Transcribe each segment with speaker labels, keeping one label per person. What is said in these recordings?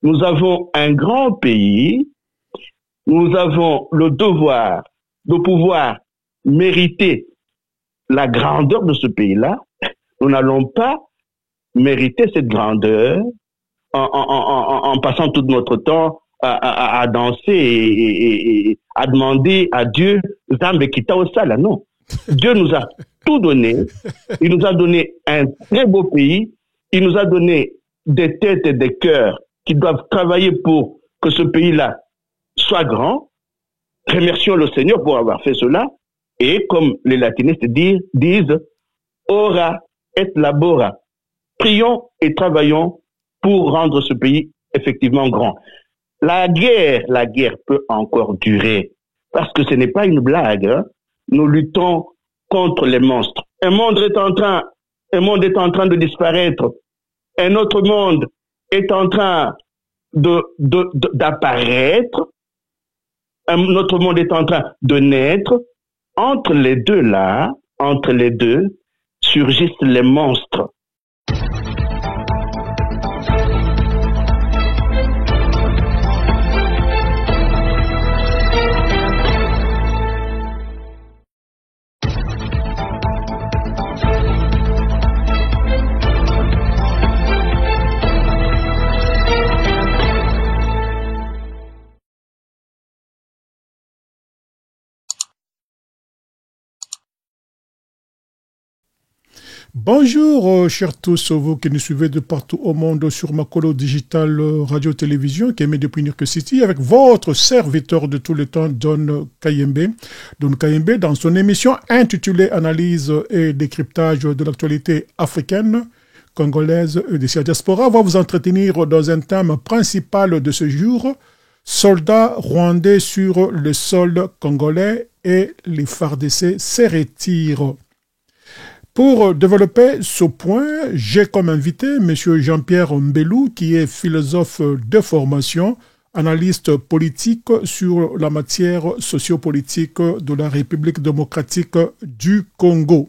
Speaker 1: Nous avons un grand pays, nous avons le devoir de pouvoir mériter la grandeur de ce pays-là. Nous n'allons pas mériter cette grandeur en passant tout notre temps à danser et à demander à Dieu, Zambe Kita Osala. Non. Dieu nous a tout donné. Il nous a donné un très beau pays. Il nous a donné des têtes et des cœurs qui doivent travailler pour que ce pays-là soit grand. Remercions le Seigneur pour avoir fait cela. Et comme les latinistes disent, ora et labora. Prions et travaillons pour rendre ce pays effectivement grand. La guerre peut encore durer parce que ce n'est pas une blague. Hein. Nous luttons contre les monstres. Un monde est en train de disparaître. Un autre monde est en train d'apparaître. Un autre monde est en train de naître. Entre les deux, surgissent les monstres.
Speaker 2: Bonjour, chers tous, vous qui nous suivez de partout au monde sur Makolo Digital Radio-Télévision qui émet depuis New York City avec votre serviteur de tout le temps, Don Kayembe. Don Kayembe, dans son émission intitulée Analyse et décryptage de l'actualité africaine, congolaise et de sa diaspora, va vous entretenir dans un thème principal de ce jour, soldats rwandais sur le sol congolais et les FARDC se retirent. Pour développer ce point, j'ai comme invité M. Jean-Pierre Mbelou, qui est philosophe de formation, analyste politique sur la matière sociopolitique de la République démocratique du Congo.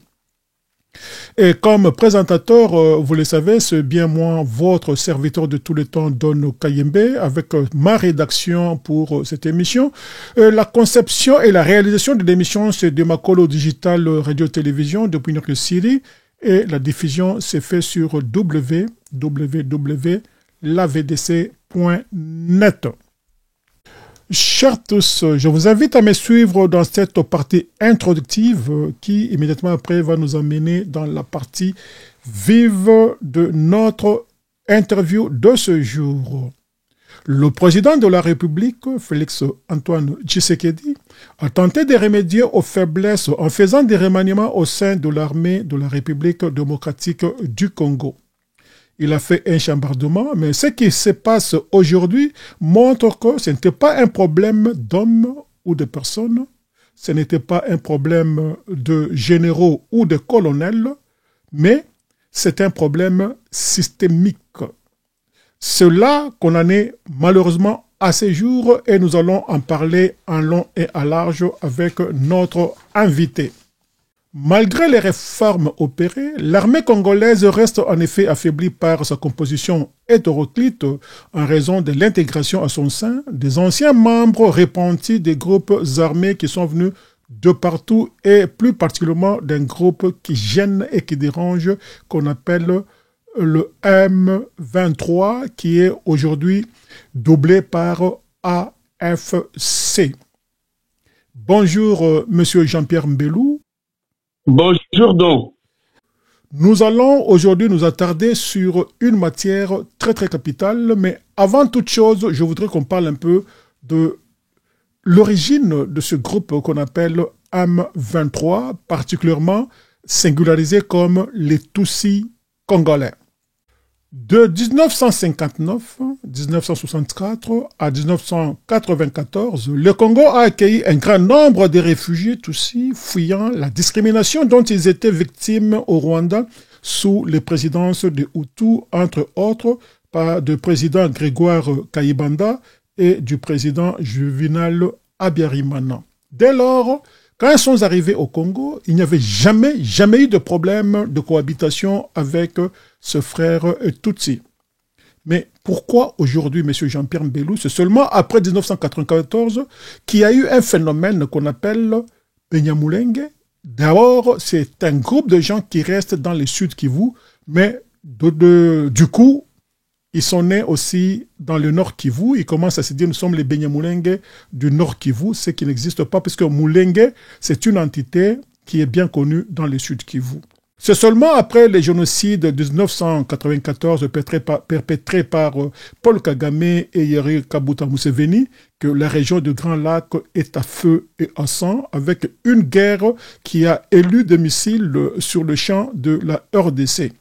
Speaker 2: Et comme présentateur, vous le savez, c'est bien moi, votre serviteur de tout le temps, Don Kayembe, avec ma rédaction pour cette émission. La conception et la réalisation de l'émission, c'est de Makolo Digital Radio-Télévision depuis New York City. Et la diffusion s'est faite sur www.lavdc.net. Chers tous, je vous invite à me suivre dans cette partie introductive qui, immédiatement après, va nous amener dans la partie vive de notre interview de ce jour. Le président de la République, Félix Antoine Tshisekedi, a tenté de remédier aux faiblesses en faisant des remaniements au sein de l'armée de la République démocratique du Congo. Il a fait un chambardement, mais ce qui se passe aujourd'hui montre que ce n'était pas un problème d'hommes ou de personnes, ce n'était pas un problème de généraux ou de colonels, mais c'est un problème systémique. C'est là qu'on en est malheureusement à ce jour et nous allons en parler en long et en large avec notre invité. Malgré les réformes opérées, l'armée congolaise reste en effet affaiblie par sa composition hétéroclite en raison de l'intégration à son sein des anciens membres repentis des groupes armés qui sont venus de partout et plus particulièrement d'un groupe qui gêne et qui dérange qu'on appelle le M23 qui est aujourd'hui doublé par AFC. Bonjour Monsieur Jean-Pierre Mbelou.
Speaker 1: Bonjour donc.
Speaker 2: Nous allons aujourd'hui nous attarder sur une matière très très capitale, mais avant toute chose, je voudrais qu'on parle un peu de l'origine de ce groupe qu'on appelle M23, particulièrement singularisé comme les Tutsis congolais. De 1959-1964 à 1994, le Congo a accueilli un grand nombre de réfugiés Tutsis fuyant la discrimination dont ils étaient victimes au Rwanda sous les présidences de Hutu, entre autres, par le président Grégoire Kayibanda et du président Juvenal Habyarimana. Dès lors, quand ils sont arrivés au Congo, il n'y avait jamais eu de problème de cohabitation avec ce frère Tutsi. Mais Pourquoi aujourd'hui, M. Jean-Pierre Mbelou, c'est seulement après 1994 qu'il y a eu un phénomène qu'on appelle Benyamulenge. D'abord, c'est un groupe de gens qui restent dans le sud Kivu, mais du coup, ils sont nés aussi dans le nord Kivu. Ils commencent à se dire, nous sommes les Benyamulenge du nord Kivu, ce qui n'existe pas, puisque Mulenge, c'est une entité qui est bien connue dans le sud Kivu. C'est seulement après les génocides de 1994 perpétrés par Paul Kagame et Yoweri Kaguta Museveni que la région du Grand Lac est à feu et à sang, avec une guerre qui a élu des missiles sur le champ de la RDC.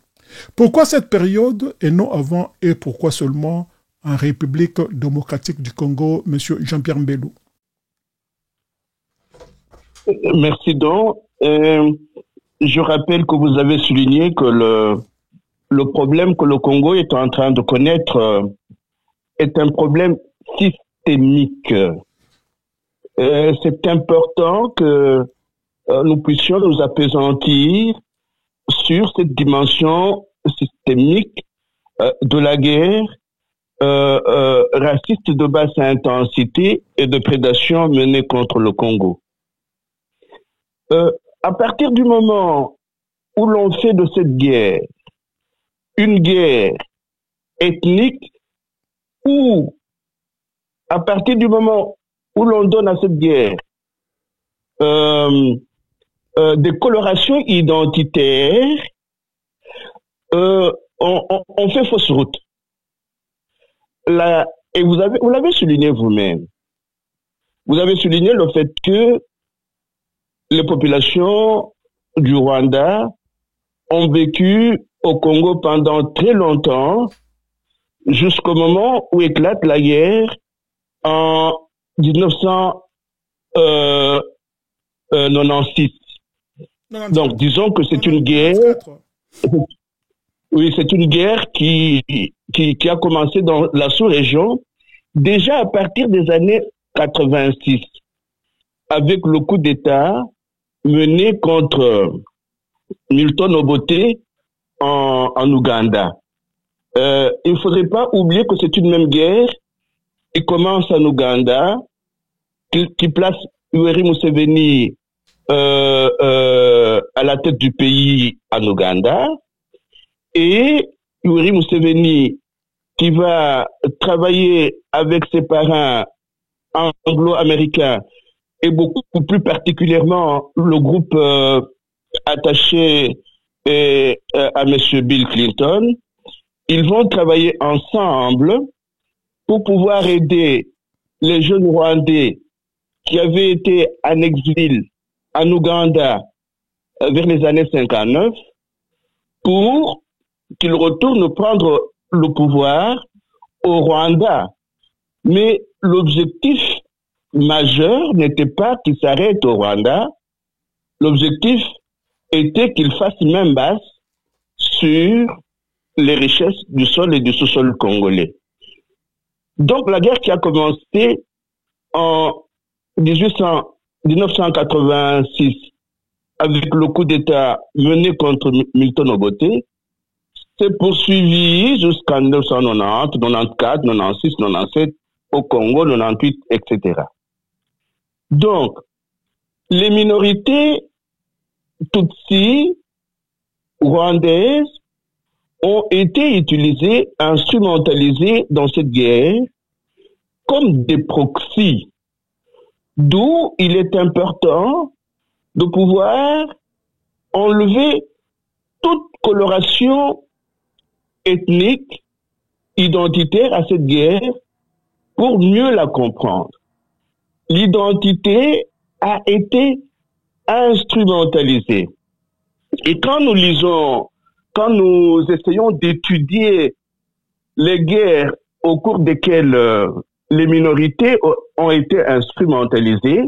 Speaker 2: Pourquoi cette période et non avant, et pourquoi seulement en République démocratique du Congo, M. Jean-Pierre Mbelou?
Speaker 1: Merci donc. Je rappelle que vous avez souligné que le problème que le Congo est en train de connaître est un problème systémique. C'est important que nous puissions nous appesantir sur cette dimension systémique de la guerre raciste de basse intensité et de prédation menée contre le Congo. À partir du moment où l'on fait de cette guerre une guerre ethnique, ou à partir du moment où l'on donne à cette guerre des colorations identitaires, on fait fausse route. Et vous l'avez souligné vous-même. Vous avez souligné le fait que les populations du Rwanda ont vécu au Congo pendant très longtemps, jusqu'au moment où éclate la guerre en 1996. Donc, disons que c'est une guerre. Oui, c'est une guerre qui a commencé dans la sous-région déjà à partir des années 86, avec le coup d'État mené contre Milton Obote en Ouganda. Il ne faudrait pas oublier que c'est une même guerre qui commence en Ouganda, qui place Yoweri Museveni à la tête du pays en Ouganda, et Yoweri Museveni qui va travailler avec ses parents anglo-américains et beaucoup plus particulièrement le groupe attaché à M. Bill Clinton. Ils vont travailler ensemble pour pouvoir aider les jeunes Rwandais qui avaient été en exil en Ouganda vers les années 59 pour qu'ils retournent prendre le pouvoir au Rwanda. Mais l'objectif majeur n'était pas qu'ils s'arrêtent au Rwanda. L'objectif était qu'ils fassent main basse sur les richesses du sol et du sous-sol congolais. Donc la guerre qui a commencé en 1986 avec le coup d'État mené contre Milton Obote s'est poursuivi jusqu'en 1990, 94, 96, 97 au Congo, 98, etc. Donc, les minorités tutsi rwandaises ont été utilisées, instrumentalisées dans cette guerre comme des proxys. D'où il est important de pouvoir enlever toute coloration ethnique, identitaire à cette guerre pour mieux la comprendre. L'identité a été instrumentalisée. Et quand nous essayons d'étudier les guerres au cours desquelles les minorités ont été instrumentalisées,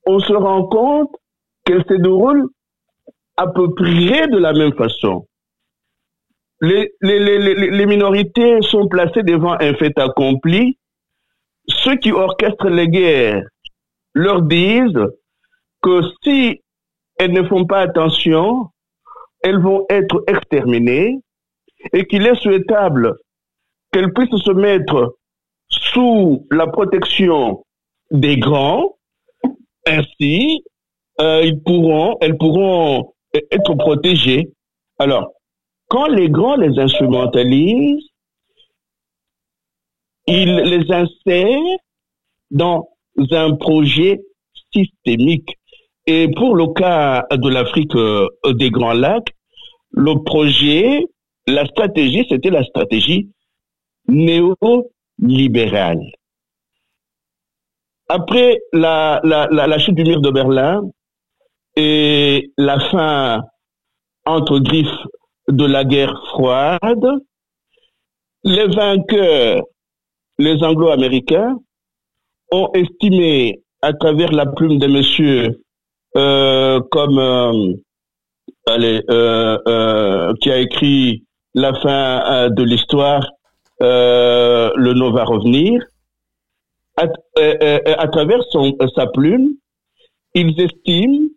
Speaker 1: on se rend compte qu'elles se déroulent à peu près de la même façon. Les minorités sont placées devant un fait accompli. Ceux qui orchestrent les guerres leur disent que si elles ne font pas attention, elles vont être exterminées et qu'il est souhaitable qu'elles puissent se mettre sous la protection des grands. Ainsi, elles pourront être protégées. Alors, quand les grands les instrumentalisent, ils les insèrent dans un projet systémique. Et pour le cas de l'Afrique des Grands Lacs, le projet, la stratégie, c'était la stratégie néolibérale. Après la chute du mur de Berlin et la fin, entre griffes, de la guerre froide, les vainqueurs, les Anglo-Américains, ont estimé, à travers la plume des messieurs comme qui a écrit La fin de l'histoire, le nom va revenir, à travers sa plume, ils estiment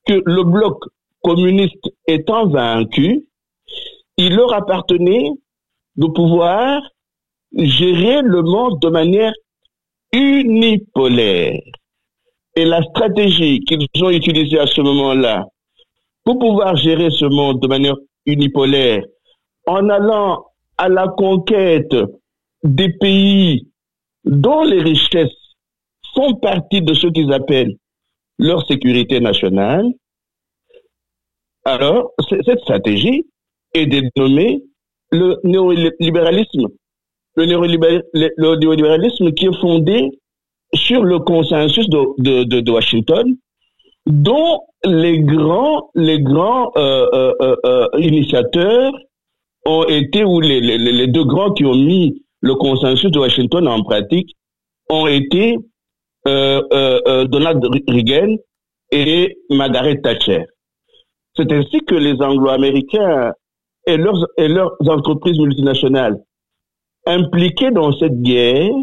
Speaker 1: que le bloc communiste étant vaincu, il leur appartenait de pouvoir gérer le monde de manière unipolaire. Et la stratégie qu'ils ont utilisée à ce moment-là pour pouvoir gérer ce monde de manière unipolaire, en allant à la conquête des pays dont les richesses font partie de ce qu'ils appellent leur sécurité nationale, alors cette stratégie est dénommée le néolibéralisme. Le néolibéralisme qui est fondé sur le consensus de Washington, dont les grands initiateurs ont été, ou les deux grands qui ont mis le consensus de Washington en pratique, ont été Donald Reagan et Margaret Thatcher. C'est ainsi que les Anglo-Américains et leurs entreprises multinationales impliquées dans cette guerre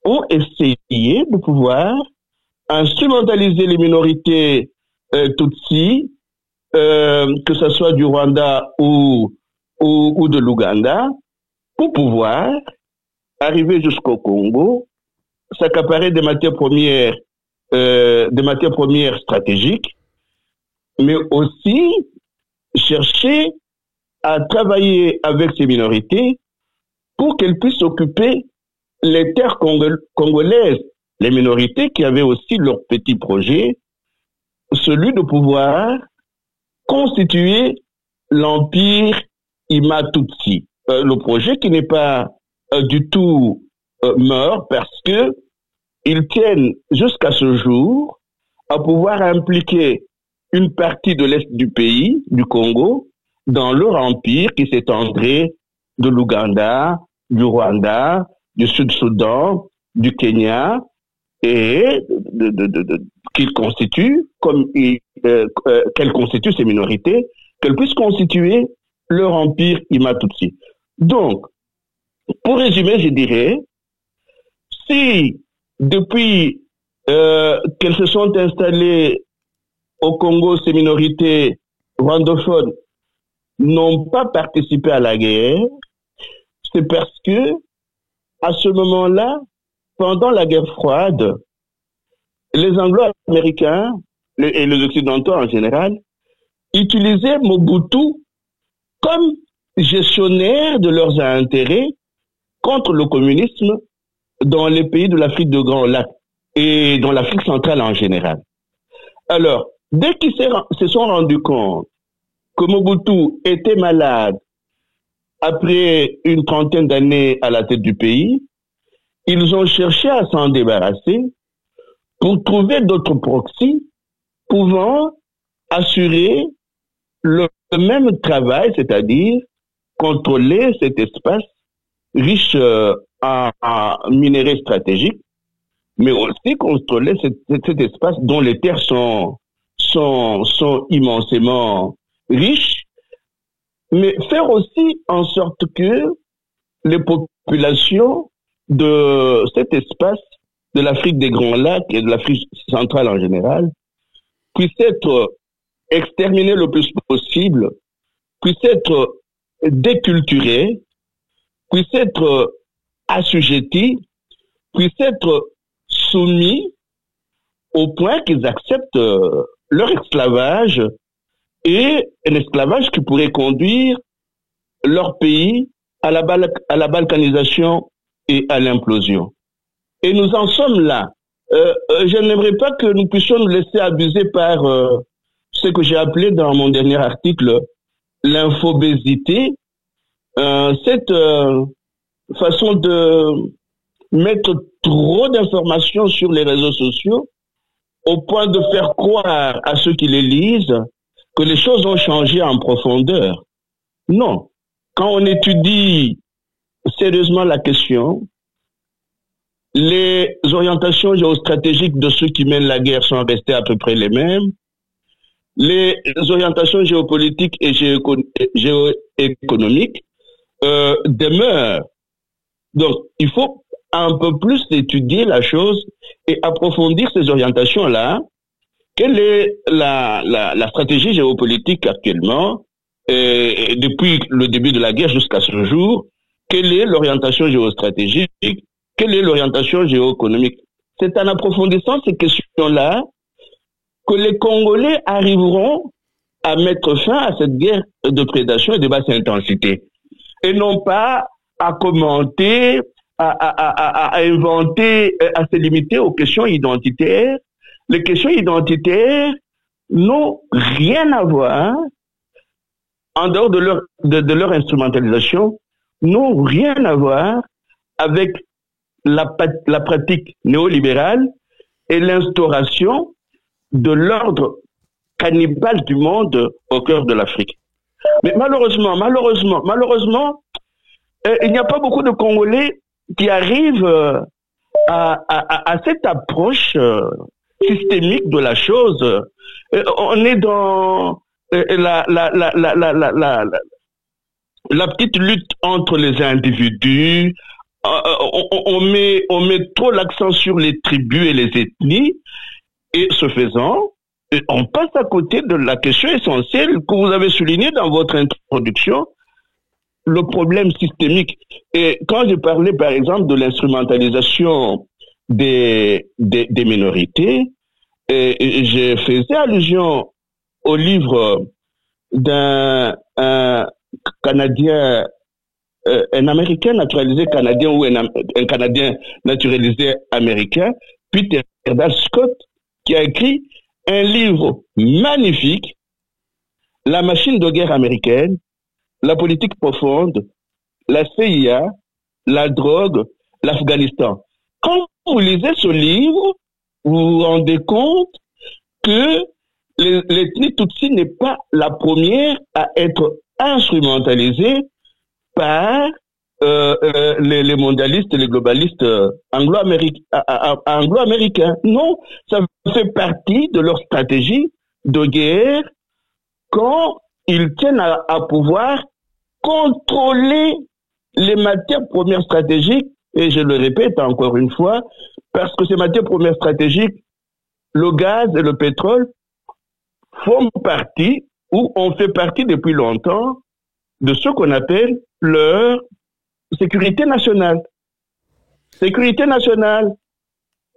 Speaker 1: ont essayé de pouvoir instrumentaliser les minorités Tutsi, que ce soit du Rwanda ou de l'Ouganda, pour pouvoir arriver jusqu'au Congo, s'accaparer des matières premières stratégiques, mais aussi chercher à travailler avec ces minorités pour qu'elles puissent occuper les terres congolaises, les minorités qui avaient aussi leur petit projet, celui de pouvoir constituer l'empire Ima-Tutsi. Le projet qui n'est pas du tout mort parce que ils tiennent jusqu'à ce jour à pouvoir impliquer une partie de l'Est du pays, du Congo, dans leur empire qui s'étendrait de l'Ouganda, du Rwanda, du Sud-Soudan, du Kenya, et qu'ils constituent, qu'elles constituent ces minorités, qu'elles puissent constituer leur empire Ima-Tutsi. Donc, pour résumer, je dirais, si depuis qu'elles se sont installées au Congo, ces minorités rwandophones n'ont pas participé à la guerre, c'est parce que, à ce moment-là, pendant la guerre froide, les Anglo-Américains et les Occidentaux en général utilisaient Mobutu comme gestionnaire de leurs intérêts contre le communisme dans les pays de l'Afrique de Grand Lac et dans l'Afrique centrale en général. Alors, dès qu'ils se sont rendus compte que Mobutu était malade après une trentaine d'années à la tête du pays, ils ont cherché à s'en débarrasser pour trouver d'autres proxys pouvant assurer le même travail, c'est-à-dire contrôler cet espace riche en minerais stratégiques, mais aussi contrôler cet espace dont les terres sont immensément riches, mais faire aussi en sorte que les populations de cet espace de l'Afrique des Grands Lacs et de l'Afrique centrale en général puissent être exterminées le plus possible, puissent être déculturées puissent être assujettis, puissent être soumis au point qu'ils acceptent leur esclavage, et un esclavage qui pourrait conduire leur pays à la balkanisation et à l'implosion. Et nous en sommes là. Je n'aimerais pas que nous puissions nous laisser abuser par ce que j'ai appelé dans mon dernier article l'infobésité, cette façon de mettre trop d'informations sur les réseaux sociaux au point de faire croire à ceux qui les lisent que les choses ont changé en profondeur. Non. Quand on étudie sérieusement la question, les orientations géostratégiques de ceux qui mènent la guerre sont restées à peu près les mêmes. Les orientations géopolitiques et géoéconomiques demeurent. Donc, il faut un peu plus étudier la chose et approfondir ces orientations-là. Quelle est la stratégie géopolitique actuellement, depuis le début de la guerre jusqu'à ce jour? Quelle est l'orientation géostratégique? Quelle est l'orientation géoéconomique? C'est en approfondissant ces questions-là que les Congolais arriveront à mettre fin à cette guerre de prédation et de basse intensité. Et non pas à commenter, à inventer, à se limiter aux questions identitaires. Les questions identitaires n'ont rien à voir, en dehors de leur instrumentalisation, n'ont rien à voir avec la pratique néolibérale et l'instauration de l'ordre cannibale du monde au cœur de l'Afrique. Mais malheureusement, il n'y a pas beaucoup de Congolais qui arrivent à cette approche systémique de la chose. On est dans la petite lutte entre les individus. On met trop l'accent sur les tribus et les ethnies, et ce faisant, on passe à côté de la question essentielle que vous avez soulignée dans votre introduction, le problème systémique. Et quand je parlais par exemple de l'instrumentalisation des minorités, je faisais allusion au livre d'un Canadien, un Américain naturalisé canadien ou un Canadien naturalisé américain, Peter Scott, qui a écrit un livre magnifique, La machine de guerre américaine, la politique profonde, la CIA, la drogue, l'Afghanistan. Quand vous lisez ce livre, vous vous rendez compte que l'ethnie Tutsi n'est pas la première à être instrumentalisée par les mondialistes et les globalistes anglo-américains. Non, ça fait partie de leur stratégie de guerre quand ils tiennent à pouvoir contrôler les matières premières stratégiques, et je le répète encore une fois, parce que ces matières premières stratégiques, le gaz et le pétrole, font partie, ou ont fait partie depuis longtemps, de ce qu'on appelle leur sécurité nationale. Sécurité nationale,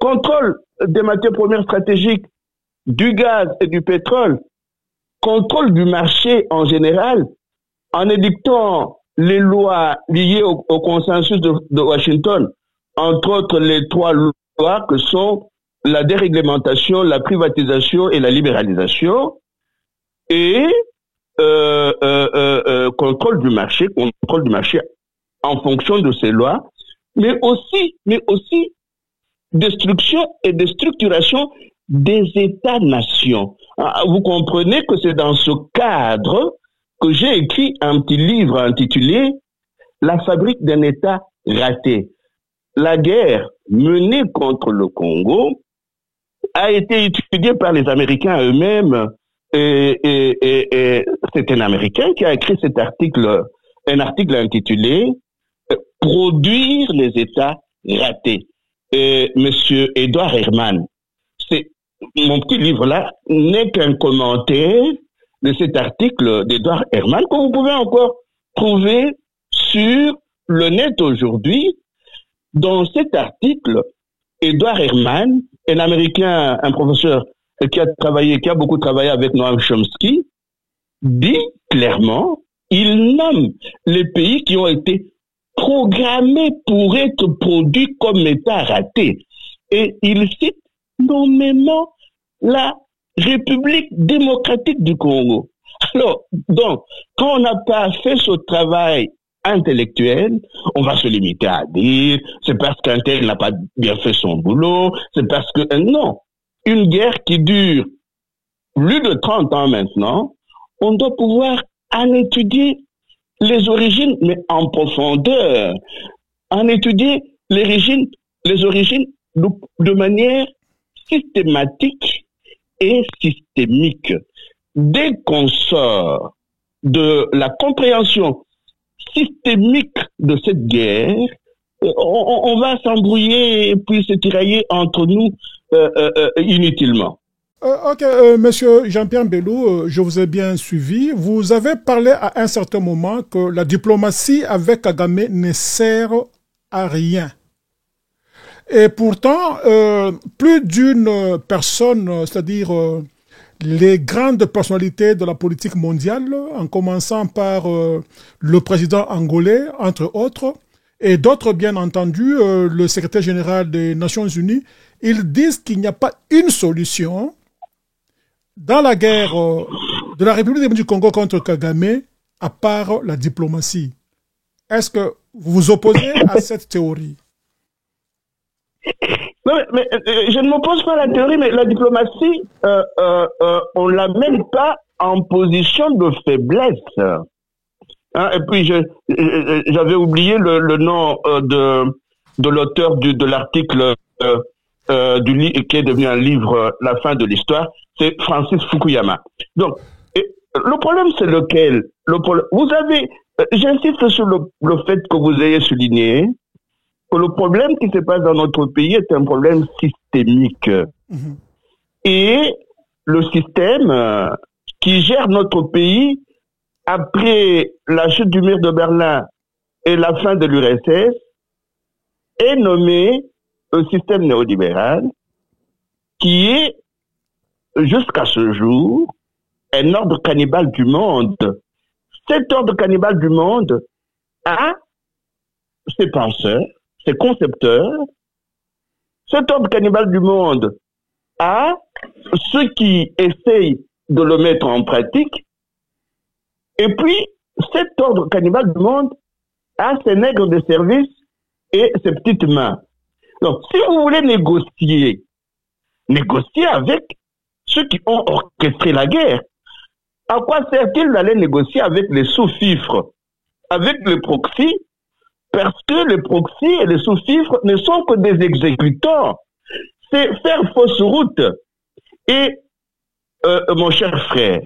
Speaker 1: contrôle des matières premières stratégiques, du gaz et du pétrole, contrôle du marché en général, en édictant les lois liées au consensus de Washington, entre autres les 3 lois que sont la déréglementation, la privatisation et la libéralisation, et contrôle du marché en fonction de ces lois, mais aussi destruction et déstructuration des États-nations. Vous comprenez que c'est dans ce cadre que j'ai écrit un petit livre intitulé « La fabrique d'un État raté ». La guerre menée contre le Congo a été étudiée par les Américains eux-mêmes, et c'est un Américain qui a écrit cet article, un article intitulé « Produire les États ratés ». Monsieur Edouard Herman, mon petit livre-là n'est qu'un commentaire de cet article d'Edouard Herman que vous pouvez encore trouver sur le net aujourd'hui, dans cet article, Edward Herman, un Américain, un professeur qui a beaucoup travaillé avec Noam Chomsky, dit clairement, il nomme les pays qui ont été programmés pour être produits comme États ratés. Et il cite nommément la République démocratique du Congo. Alors, donc, quand on n'a pas fait ce travail intellectuel, on va se limiter à dire c'est parce qu'un tel n'a pas bien fait son boulot, c'est parce que... Non, une guerre qui dure plus de 30 ans maintenant, on doit pouvoir en étudier les origines, mais en profondeur, en étudier les origines de manière systématique et systémique. Dès qu'on sort de la compréhension systémique de cette guerre, on va s'embrouiller et puis se tirailler entre nous inutilement.
Speaker 2: Ok, monsieur Jean-Pierre Mbelou, je vous ai bien suivi. Vous avez parlé à un certain moment que la diplomatie avec Kagame ne sert à rien. Et pourtant, plus d'une personne, c'est-à-dire les grandes personnalités de la politique mondiale, en commençant par le président angolais, entre autres, et d'autres, bien entendu, le secrétaire général des Nations Unies, ils disent qu'il n'y a pas une solution dans la guerre de la République du Congo contre Kagame, à part la diplomatie. Est-ce que vous vous opposez à cette théorie?
Speaker 1: Non, mais je ne m'oppose pas à la théorie, mais la diplomatie, on ne la mène pas en position de faiblesse. Hein, et puis, j'avais oublié le nom de l'auteur de l'article du livre qui est devenu un livre, La fin de l'histoire, c'est Francis Fukuyama. Donc, le problème, c'est lequel? Vous avez, j'insiste sur le fait que vous ayez souligné que le problème qui se passe dans notre pays est un problème systémique. Mmh. Et le système qui gère notre pays après la chute du mur de Berlin et la fin de l'URSS est nommé le système néolibéral, qui est, jusqu'à ce jour, un ordre cannibale du monde. Cet ordre cannibale du monde a ses penseurs, ses concepteurs. Cet ordre cannibale du monde a ceux qui essayent de le mettre en pratique. Et puis, cet ordre cannibale du monde a ses nègres de service et ses petites mains. Donc, si vous voulez négocier avec ceux qui ont orchestré la guerre, à quoi sert-il d'aller négocier avec les sous-fifres, avec les proxys? Parce que les proxys et les sous-fifres ne sont que des exécutants. C'est faire fausse route. Et, mon cher frère,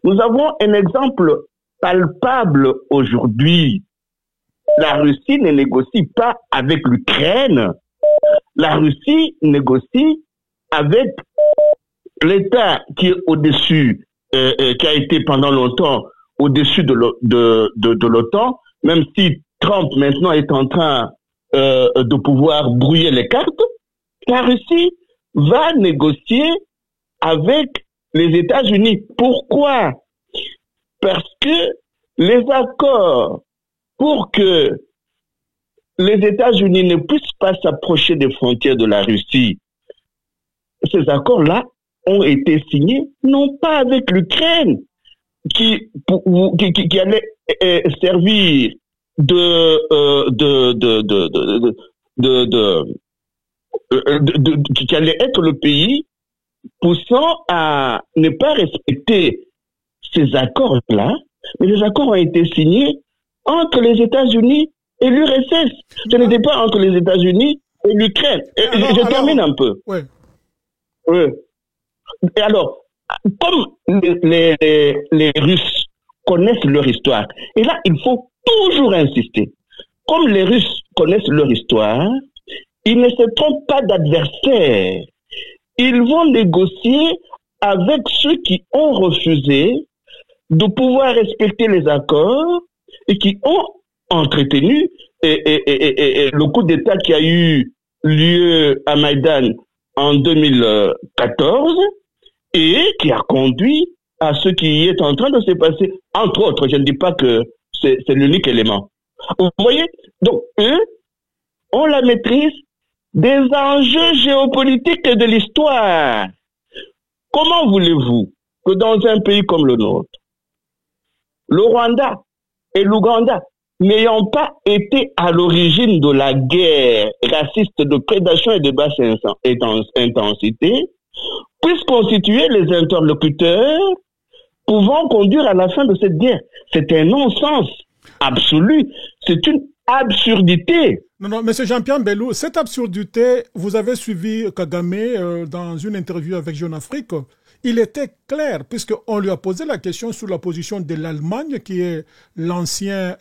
Speaker 1: nous avons un exemple palpable aujourd'hui. La Russie ne négocie pas avec l'Ukraine. La Russie négocie avec l'État qui est au-dessus, qui a été pendant longtemps au-dessus de l'OTAN, même si Trump maintenant est en train de pouvoir brouiller les cartes. La Russie va négocier avec les États-Unis. Pourquoi? Parce que les accords pour que les États-Unis ne puissent pas s'approcher des frontières de la Russie, ces accords-là ont été signés non pas avec l'Ukraine qui allait servir qui allait être le pays poussant à ne pas respecter ces accords-là, mais les accords ont été signés entre les États-Unis et l'URSS. Ce n'était pas entre les États-Unis et l'Ukraine. Je termine un peu.
Speaker 2: Ouais.
Speaker 1: Oui. Et alors, comme les Russes connaissent leur histoire, et là, il faut toujours insister, comme les Russes connaissent leur histoire, ils ne se trompent pas d'adversaires. Ils vont négocier avec ceux qui ont refusé de pouvoir respecter les accords et qui ont entretenu et le coup d'État qui a eu lieu à Maïdan en 2014 et qui a conduit à ce qui est en train de se passer. Entre autres, je ne dis pas que c'est l'unique élément. Vous voyez? Donc, eux ont la maîtrise des enjeux géopolitiques de l'histoire. Comment voulez-vous que dans un pays comme le nôtre, le Rwanda et l'Ouganda, n'ayant pas été à l'origine de la guerre raciste de prédation et de basse intensité, puissent constituer les interlocuteurs pouvant conduire à la fin de cette guerre? C'est un non-sens absolu. C'est une absurdité.
Speaker 2: Non, M. Jean-Pierre Mbelou, cette absurdité, vous avez suivi Kagame dans une interview avec Jeune Afrique. Il était clair, puisqu'on lui a posé la question sur la position de l'Allemagne, qui est l'ancien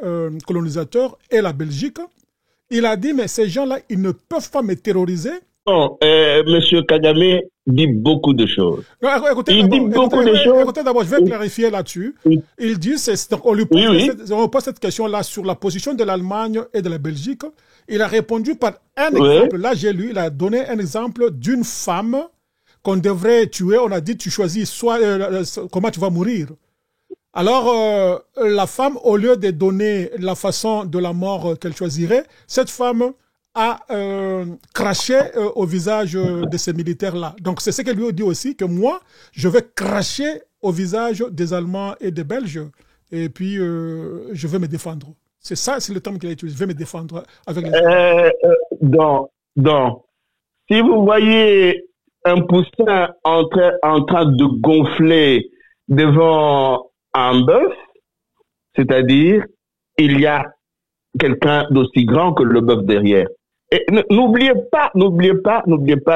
Speaker 2: colonisateur, et la Belgique. Il a dit, mais ces gens-là, ils ne peuvent pas me terroriser.
Speaker 1: Non, M. Kagame dit beaucoup de choses.
Speaker 2: Non, écoutez d'abord, je vais clarifier là-dessus. Oui. Il dit, on lui pose, on pose cette question-là sur la position de l'Allemagne et de la Belgique. Il a répondu par un exemple. Là, j'ai lu, il a donné un exemple d'une femme qu'on devrait tuer. On a dit, tu choisis comment tu vas mourir. Alors, la femme, au lieu de donner la façon de la mort qu'elle choisirait, cette femme a craché au visage de ces militaires-là. Donc, c'est ce qu'elle lui a dit aussi, que moi, je vais cracher au visage des Allemands et des Belges, et puis je vais me défendre. C'est ça, c'est le terme qu'il a utilisé, je vais me défendre avec les
Speaker 1: donc, si vous voyez un poussin en train de gonfler devant un bœuf, c'est-à-dire, il y a quelqu'un d'aussi grand que le bœuf derrière. Et n'oubliez pas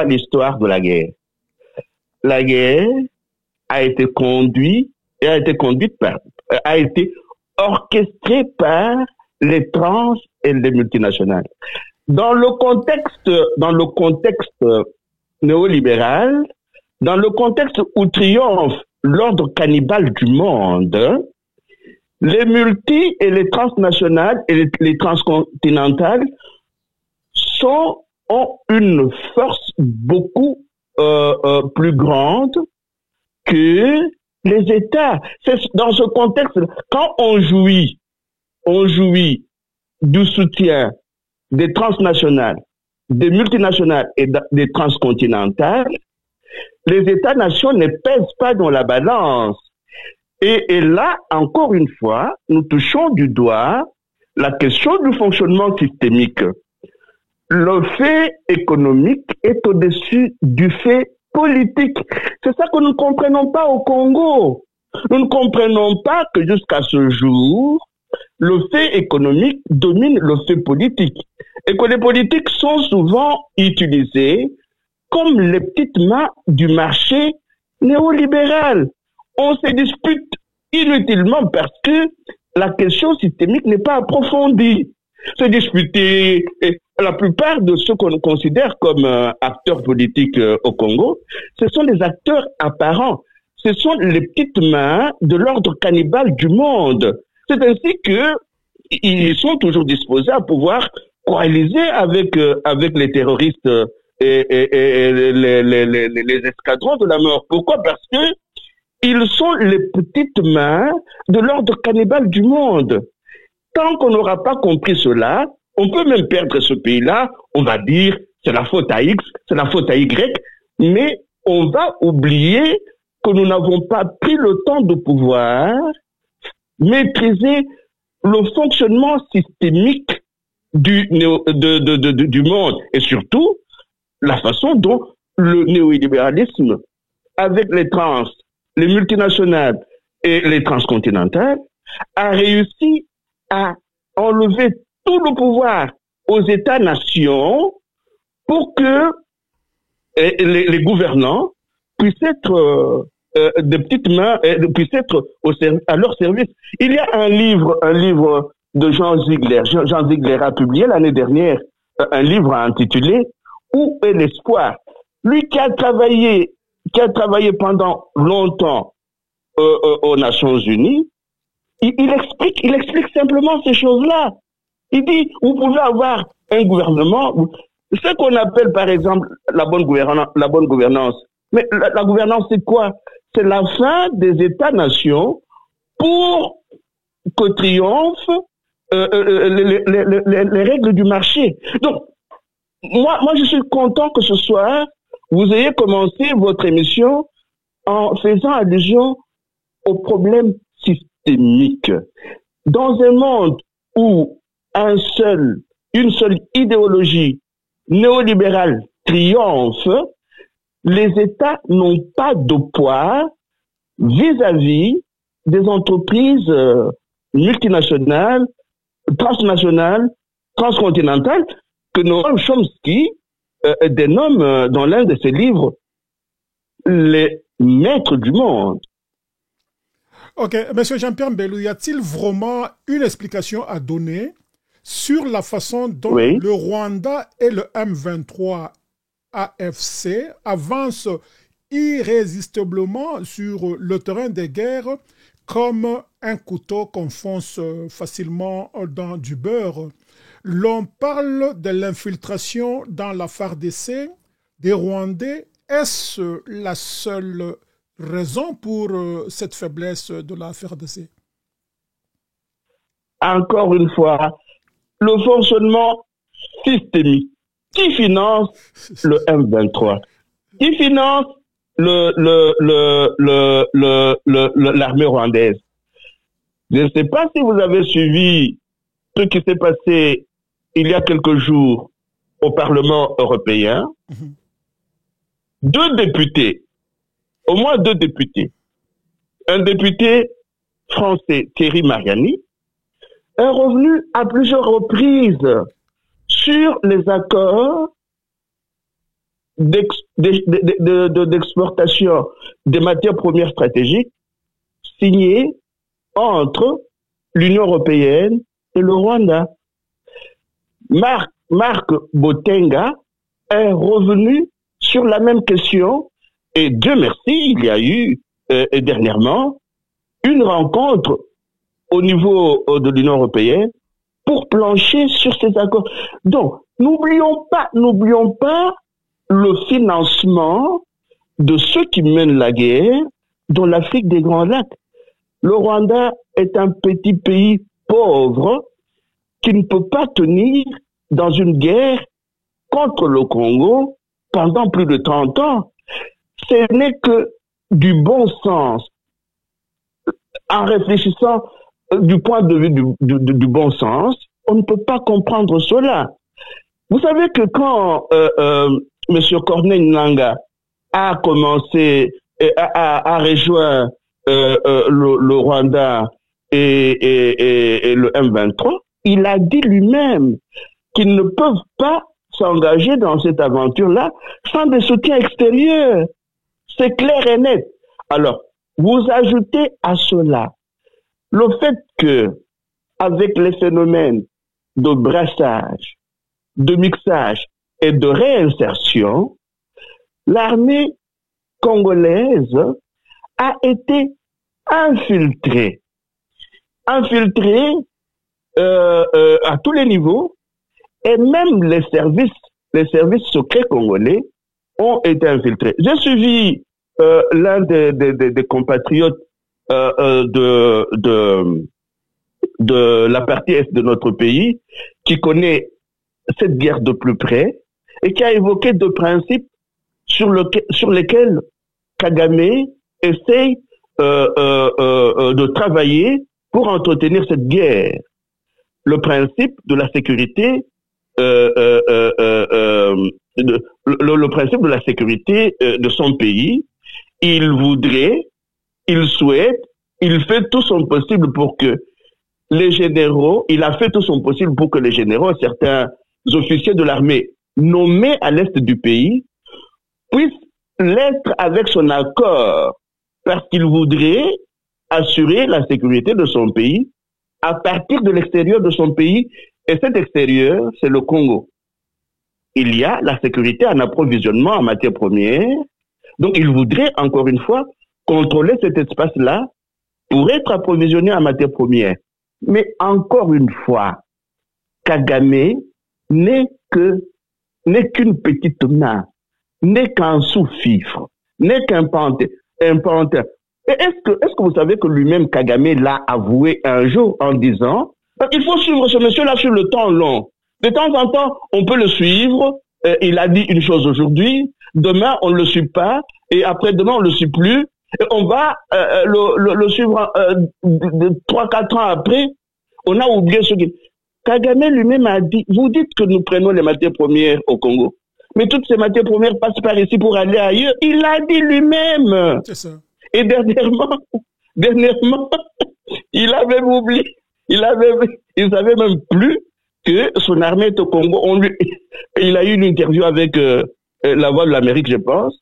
Speaker 1: l'histoire de la guerre. La guerre a été orchestrée par les trans et les multinationales. Dans le contexte néolibéral, dans le contexte où triomphe l'ordre cannibale du monde, les multi et les transnationales et les transcontinentales ont une force beaucoup plus grande que les États. C'est dans ce contexte, quand on jouit du soutien des transnationales, des multinationales et des transcontinentales, les États-nations ne pèsent pas dans la balance. Et là, encore une fois, nous touchons du doigt la question du fonctionnement systémique. Le fait économique est au-dessus du fait politique. C'est ça que nous ne comprenons pas au Congo. Nous ne comprenons pas que jusqu'à ce jour, le fait économique domine le fait politique. Et que les politiques sont souvent utilisés comme les petites mains du marché néolibéral. On se dispute inutilement parce que la question systémique n'est pas approfondie. Se disputer, et la plupart de ceux qu'on considère comme acteurs politiques au Congo, ce sont des acteurs apparents. Ce sont les petites mains de l'ordre cannibale du monde. C'est ainsi que ils sont toujours disposés à pouvoir coaliser avec les terroristes et les escadrons de la mort. Pourquoi? Parce que ils sont les petites mains de l'ordre cannibale du monde. Tant qu'on n'aura pas compris cela, on peut même perdre ce pays-là. On va dire, c'est la faute à X, c'est la faute à Y, mais on va oublier que nous n'avons pas pris le temps de pouvoir maîtriser le fonctionnement systémique du monde et surtout la façon dont le néolibéralisme, avec les les multinationales et les transcontinentales, a réussi à enlever tout le pouvoir aux États-nations pour que les gouvernants puissent être des petites mains, puissent être à leur service. Il y a un livre de Jean Ziegler. Jean Ziegler a publié l'année dernière un livre intitulé « Où est l'espoir ?» Lui qui a travaillé pendant longtemps aux Nations Unies, il explique simplement ces choses-là. Il dit, vous pouvez avoir un gouvernement, ce qu'on appelle par exemple la bonne gouvernance. Mais la gouvernance, c'est quoi? C'est la fin des États-nations pour que triomphent les règles du marché. Donc, moi, je suis content que ce soir, vous ayez commencé votre émission en faisant allusion aux problèmes systémiques. Dans un monde où une seule idéologie néolibérale triomphe, les États n'ont pas de poids vis-à-vis des entreprises multinationales, transnationales, transcontinentales, que Noam Chomsky dénomme dans l'un de ses livres les maîtres du monde.
Speaker 2: Ok, Monsieur Jean-Pierre Mbelou, y a-t-il vraiment une explication à donner sur la façon dont le Rwanda et le M23 AFC avancent irrésistiblement sur le terrain des guerres comme un couteau qu'on fonce facilement dans du beurre? L'on parle de l'infiltration dans la FARDC des Rwandais. Est-ce la seule raison pour cette faiblesse de la FARDC?
Speaker 1: Encore une fois, le fonctionnement systémique. Qui finance le M23? Qui finance l'armée rwandaise? Je ne sais pas si vous avez suivi ce qui s'est passé il y a quelques jours au Parlement européen. Deux députés, au moins deux députés, un député français, Thierry Mariani, est revenu à plusieurs reprises sur les accords d'exportation des matières premières stratégiques signés entre l'Union européenne et le Rwanda. Marc Botenga est revenu sur la même question et Dieu merci, il y a eu dernièrement une rencontre au niveau de l'Union européenne pour plancher sur ces accords. Donc, n'oublions pas le financement de ceux qui mènent la guerre dans l'Afrique des Grands Lacs. Le Rwanda est un petit pays pauvre qui ne peut pas tenir dans une guerre contre le Congo pendant plus de 30 ans. Ce n'est que du bon sens. En réfléchissant du point de vue du bon sens, on ne peut pas comprendre cela. Vous savez que quand M. Corneille Nangaa a commencé, a rejoint le Rwanda et le M23, il a dit lui-même qu'ils ne peuvent pas s'engager dans cette aventure-là sans des soutiens extérieurs. C'est clair et net. Alors, vous ajoutez à cela le fait que, avec les phénomènes de brassage, de mixage et de réinsertion, l'armée congolaise a été infiltrée à tous les niveaux, et même les services secrets congolais ont été infiltrés. J'ai suivi l'un des compatriotes de la partie est de notre pays, qui connaît cette guerre de plus près et qui a évoqué deux principes sur lesquels Kagame essaye de travailler pour entretenir cette guerre. Le principe de la sécurité, le principe de la sécurité de son pays. Il voudrait, il souhaite, il fait tout son possible pour que les généraux, il a fait tout son possible pour que les généraux, certains officiers de l'armée nommés à l'est du pays, puissent l'être avec son accord, parce qu'il voudrait assurer la sécurité de son pays à partir de l'extérieur de son pays, et cet extérieur, c'est le Congo. Il y a la sécurité en approvisionnement en matières premières, donc il voudrait, encore une fois, contrôler cet espace-là pour être approvisionné en matières premières. Mais encore une fois, Kagame n'est qu'une petite main, n'est qu'un sous-fifre, n'est qu'un panthère. Et est-ce que vous savez que lui-même, Kagame, l'a avoué un jour en disant, il faut suivre ce monsieur-là sur le temps long. De temps en temps, on peut le suivre. Il a dit une chose aujourd'hui, demain, on ne le suit pas, et après-demain, on ne le suit plus. Et on va le suivre 3-4 ans après. On a oublié ce qu'il... Kagame lui-même a dit, vous dites que nous prenons les matières premières au Congo, mais toutes ces matières premières passent par ici pour aller ailleurs. Il l'a dit lui-même.
Speaker 2: C'est ça.
Speaker 1: Et dernièrement, il avait oublié, il savait même plus que son armée est au Congo. Il a eu une interview avec la Voix de l'Amérique, je pense,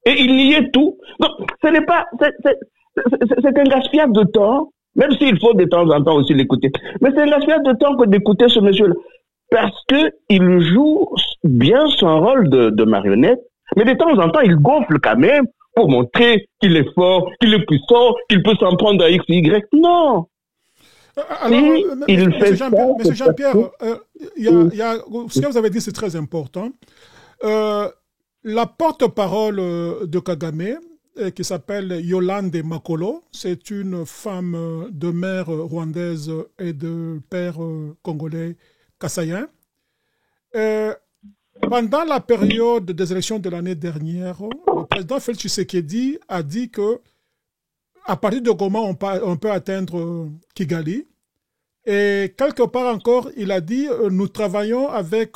Speaker 1: et il niait tout. Donc, c'est un gaspillage de temps, même s'il faut de temps en temps aussi l'écouter. Mais c'est un gaspillage de temps que d'écouter ce monsieur-là, parce que il joue bien son rôle de marionnette, mais de temps en temps, il gonfle quand même pour montrer qu'il est fort, qu'il est puissant, qu'il peut s'en prendre à X, Y. Non.
Speaker 2: Alors, Monsieur Jean-Pierre, ce que vous avez dit, c'est très important. La porte-parole de Kagame, qui s'appelle Yolande Makolo, c'est une femme de mère rwandaise et de père congolais kassaïen. Pendant la période des élections de l'année dernière, le président Félix Tshisekedi a dit que à partir de Goma, on peut atteindre Kigali. Et quelque part encore, il a dit nous travaillons avec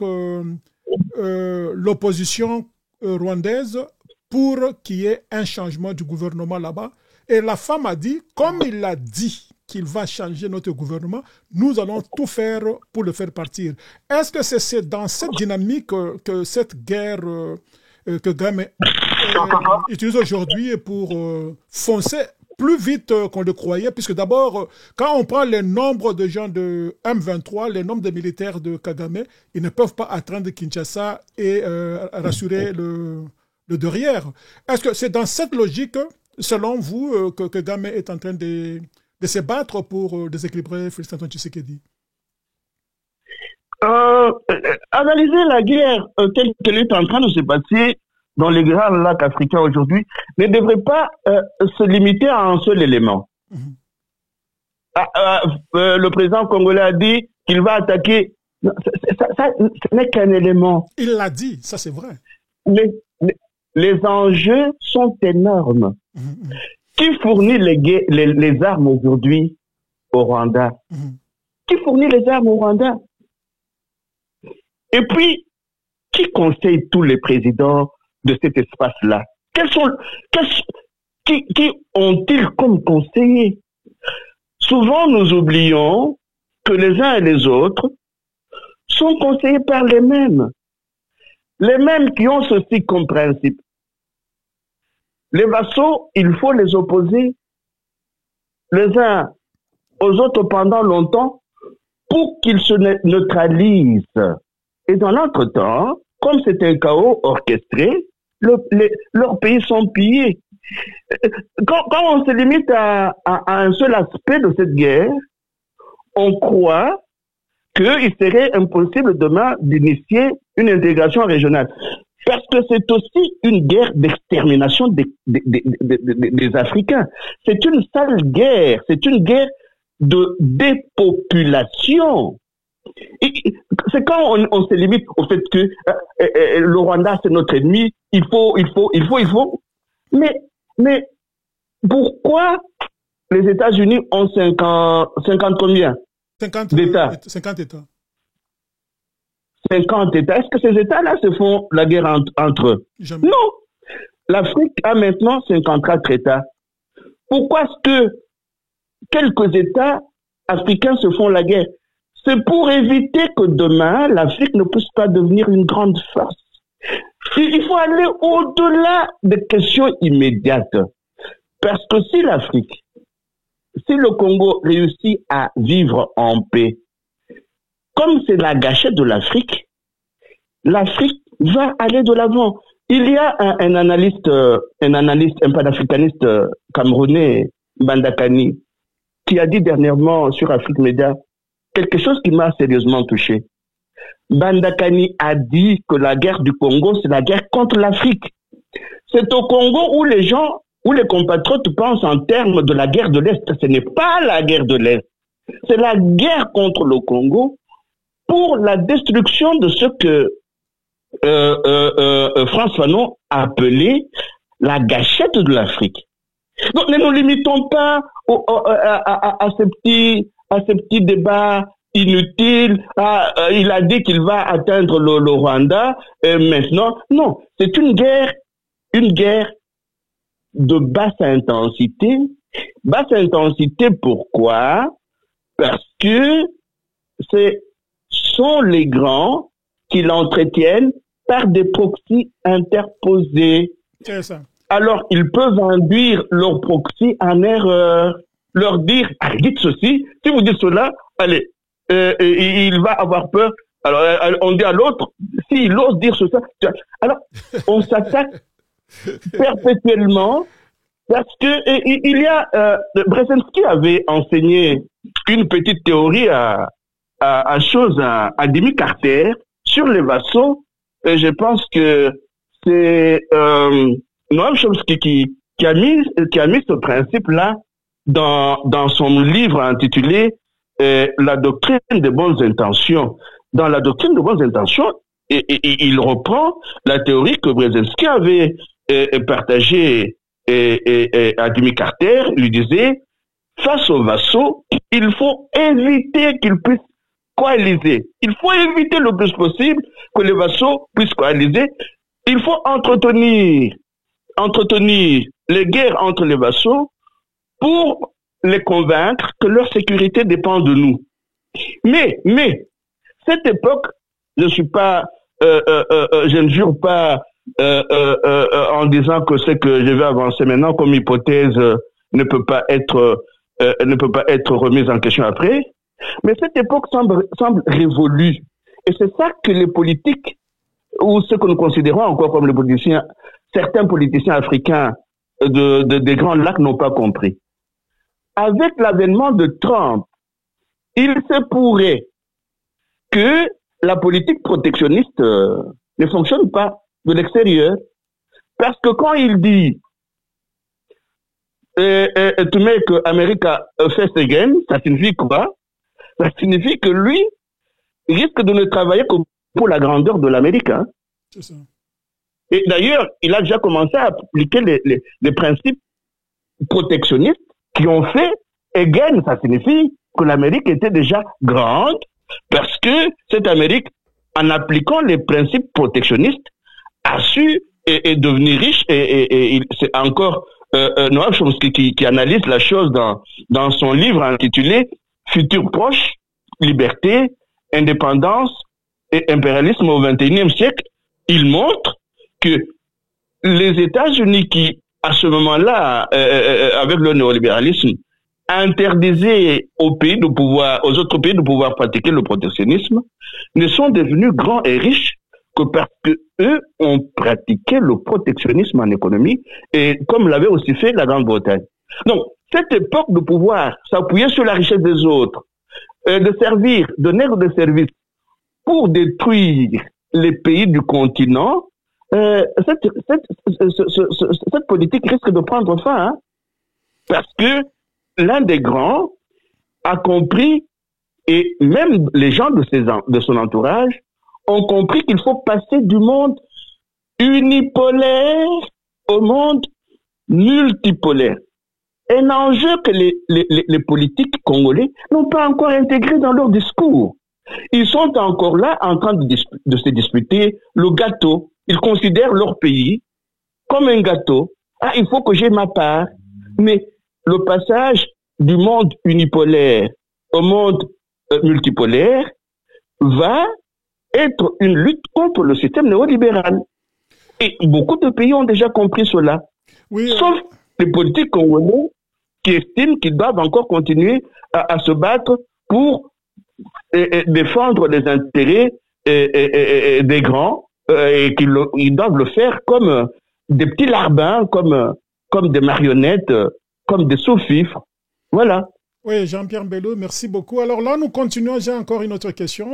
Speaker 2: l'opposition rwandaise pour qu'il y ait un changement du gouvernement là-bas. Et la femme a dit, comme il a dit qu'il va changer notre gouvernement, nous allons tout faire pour le faire partir. Est-ce que c'est dans cette dynamique que cette guerre que Kagame utilise aujourd'hui pour foncer plus vite qu'on le croyait, puisque d'abord, quand on prend les nombres de gens de M23, les nombres de militaires de Kagame, ils ne peuvent pas atteindre Kinshasa et rassurer le derrière. Est-ce que c'est dans cette logique, selon vous, que Kagame est en train de se battre pour déséquilibrer Félix-Antoine Tshisekedi?
Speaker 1: Analyser la guerre telle qu'elle est en train de se passer dans les grands lacs africains aujourd'hui ne devrait pas se limiter à un seul élément. Le président congolais a dit qu'il va attaquer. Ça ce n'est qu'un élément.
Speaker 2: Il l'a dit, ça c'est vrai.
Speaker 1: Les enjeux sont énormes. Qui fournit les armes aujourd'hui au Rwanda? Qui fournit les armes au Rwanda? Et puis, qui conseille tous les présidents de cet espace-là? Qui ont-ils comme conseillers? Souvent, nous oublions que les uns et les autres sont conseillés par les mêmes qui ont ceci comme principe. Les vassaux, il faut les opposer les uns aux autres pendant longtemps pour qu'ils se neutralisent. Et dans l'entretemps, comme c'est un chaos orchestré, leurs pays sont pillés. Quand on se limite à un seul aspect de cette guerre, on croit qu'il serait impossible demain d'initier une intégration régionale. Parce que c'est aussi une guerre d'extermination des Africains. C'est une sale guerre. C'est une guerre de dépopulation. C'est quand on se limite au fait que le Rwanda c'est notre ennemi, il faut. Mais pourquoi les États-Unis ont 50 combien
Speaker 2: 50
Speaker 1: d'États?
Speaker 2: 50 États.
Speaker 1: 50 États. Est-ce que ces États-là se font la guerre entre eux?
Speaker 2: Jamais.
Speaker 1: Non. L'Afrique a maintenant 54 États. Pourquoi est-ce que quelques États africains se font la guerre? C'est pour éviter que demain, l'Afrique ne puisse pas devenir une grande force. Il faut aller au-delà des questions immédiates. Parce que si le Congo réussit à vivre en paix, comme c'est la gâchette de l'Afrique va aller de l'avant. Il y a un analyste, un panafricaniste camerounais, Bandakani, qui a dit dernièrement sur Afrique Média quelque chose qui m'a sérieusement touché. Bandakani a dit que la guerre du Congo, c'est la guerre contre l'Afrique. C'est au Congo où les gens, où les compatriotes pensent en termes de la guerre de l'Est. Ce n'est pas la guerre de l'Est. C'est la guerre contre le Congo pour la destruction de ce que Frantz Fanon a appelé la gâchette de l'Afrique. Donc ne nous limitons pas à ces petits débats inutiles. Il a dit qu'il va atteindre le Rwanda maintenant. Non, c'est une guerre de basse intensité. Basse intensité, pourquoi? Parce que ce sont les grands qui l'entretiennent par des proxys interposés.
Speaker 2: C'est ça.
Speaker 1: Alors, ils peuvent induire leur proxy en erreur, leur dire, allez, dites ceci, si vous dites cela, allez, il va avoir peur. Alors, on dit à l'autre, s'il ose dire cela, alors, on s'attaque perpétuellement parce que il y a, Brzezinski avait enseigné une petite théorie à Jimmy Carter sur les vassaux, et je pense que c'est Noam Chomsky qui a mis ce principe-là dans son livre intitulé La doctrine des bonnes intentions. Dans la doctrine des bonnes intentions, il reprend la théorie que Brzezinski avait partagée à Jimmy Carter. Il lui disait, face aux vassaux, il faut éviter qu'ils puissent coaliser. Il faut éviter le plus possible que les vassaux puissent coaliser. Il faut entretenir les guerres entre les vassaux pour les convaincre que leur sécurité dépend de nous. Mais, cette époque, je ne jure pas en disant que ce que je vais avancer maintenant comme hypothèse ne peut pas être remise en question après. Mais cette époque semble révolue. Et c'est ça que les politiques, ou ce que nous considérons encore comme les politiciens, certains politiciens africains des Grands Lacs n'ont pas compris. Avec l'avènement de Trump, il se pourrait que la politique protectionniste ne fonctionne pas de l'extérieur. Parce que quand il dit to make America first again, ça signifie quoi? Ça signifie que lui risque de ne travailler que pour la grandeur de l'Amérique. Hein.
Speaker 2: C'est ça.
Speaker 1: Et d'ailleurs, il a déjà commencé à appliquer les principes protectionnistes qui ont fait again, ça signifie que l'Amérique était déjà grande parce que cette Amérique, en appliquant les principes protectionnistes, a su devenir riche et c'est encore Noam Chomsky qui analyse la chose dans son livre intitulé Futur proche, liberté, indépendance et impérialisme au XXIe siècle. Il montre que les États-Unis qui, à ce moment-là, avec le néolibéralisme, interdisaient aux autres pays de pouvoir pratiquer le protectionnisme, ne sont devenus grands et riches que parce que eux ont pratiqué le protectionnisme en économie, et comme l'avait aussi fait la Grande-Bretagne. Donc, cette époque de pouvoir s'appuyer sur la richesse des autres, de servir, donner des services pour détruire les pays du continent, cette politique risque de prendre fin, hein, parce que l'un des grands a compris, et même les gens de son entourage ont compris qu'il faut passer du monde unipolaire au monde multipolaire. Un enjeu que les politiques congolais n'ont pas encore intégré dans leur discours. Ils sont encore là en train de se disputer le gâteau. Ils considèrent leur pays comme un gâteau. Ah, il faut que j'ai ma part. Mais le passage du monde unipolaire au monde multipolaire va être une lutte contre le système néolibéral. Et beaucoup de pays ont déjà compris cela. Oui, sauf les politiques congolais qui estiment qu'ils doivent encore continuer à se battre pour défendre les intérêts des grands et qu'ils doivent le faire comme des petits larbins, comme des marionnettes, comme des sous-fifres. Voilà.
Speaker 2: Oui, Jean-Pierre Bello, merci beaucoup. Alors là, nous continuons. J'ai encore une autre question.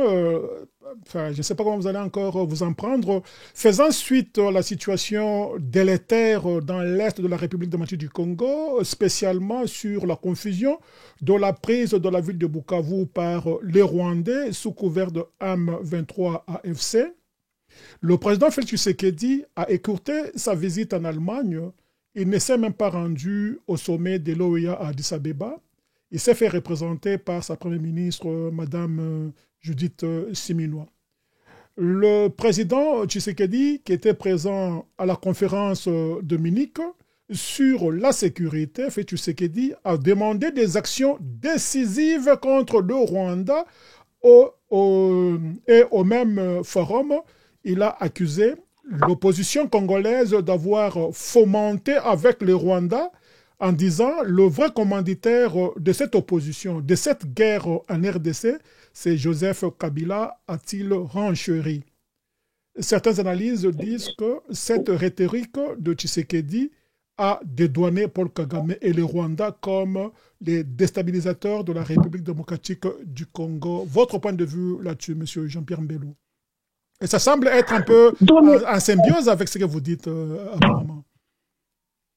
Speaker 2: Enfin, je ne sais pas comment vous allez encore vous en prendre. Faisant suite à la situation délétère dans l'est de la République démocratique du Congo, spécialement sur la confusion de la prise de la ville de Bukavu par les Rwandais sous couvert de M23 AFC, le président Félix Tshisekedi a écourté sa visite en Allemagne. Il ne s'est même pas rendu au sommet de l'OEA à Addis Abeba. Il s'est fait représenter par sa première ministre, Madame Judith Suminwa. Le président Tshisekedi, qui était présent à la conférence de Munich sur la sécurité, Félix Tshisekedi a demandé des actions décisives contre le Rwanda et au même forum, il a accusé l'opposition congolaise d'avoir fomenté avec le Rwanda en disant le vrai commanditaire de cette opposition, de cette guerre en RDC, c'est Joseph Kabila, a-t-il renchéri. Certaines analyses disent que cette rhétorique de Tshisekedi a dédouané Paul Kagame et le Rwanda comme les déstabilisateurs de la République démocratique du Congo. Votre point de vue là-dessus, monsieur Jean-Pierre Mbelou? Et ça semble être un peu en symbiose avec ce que vous dites apparemment.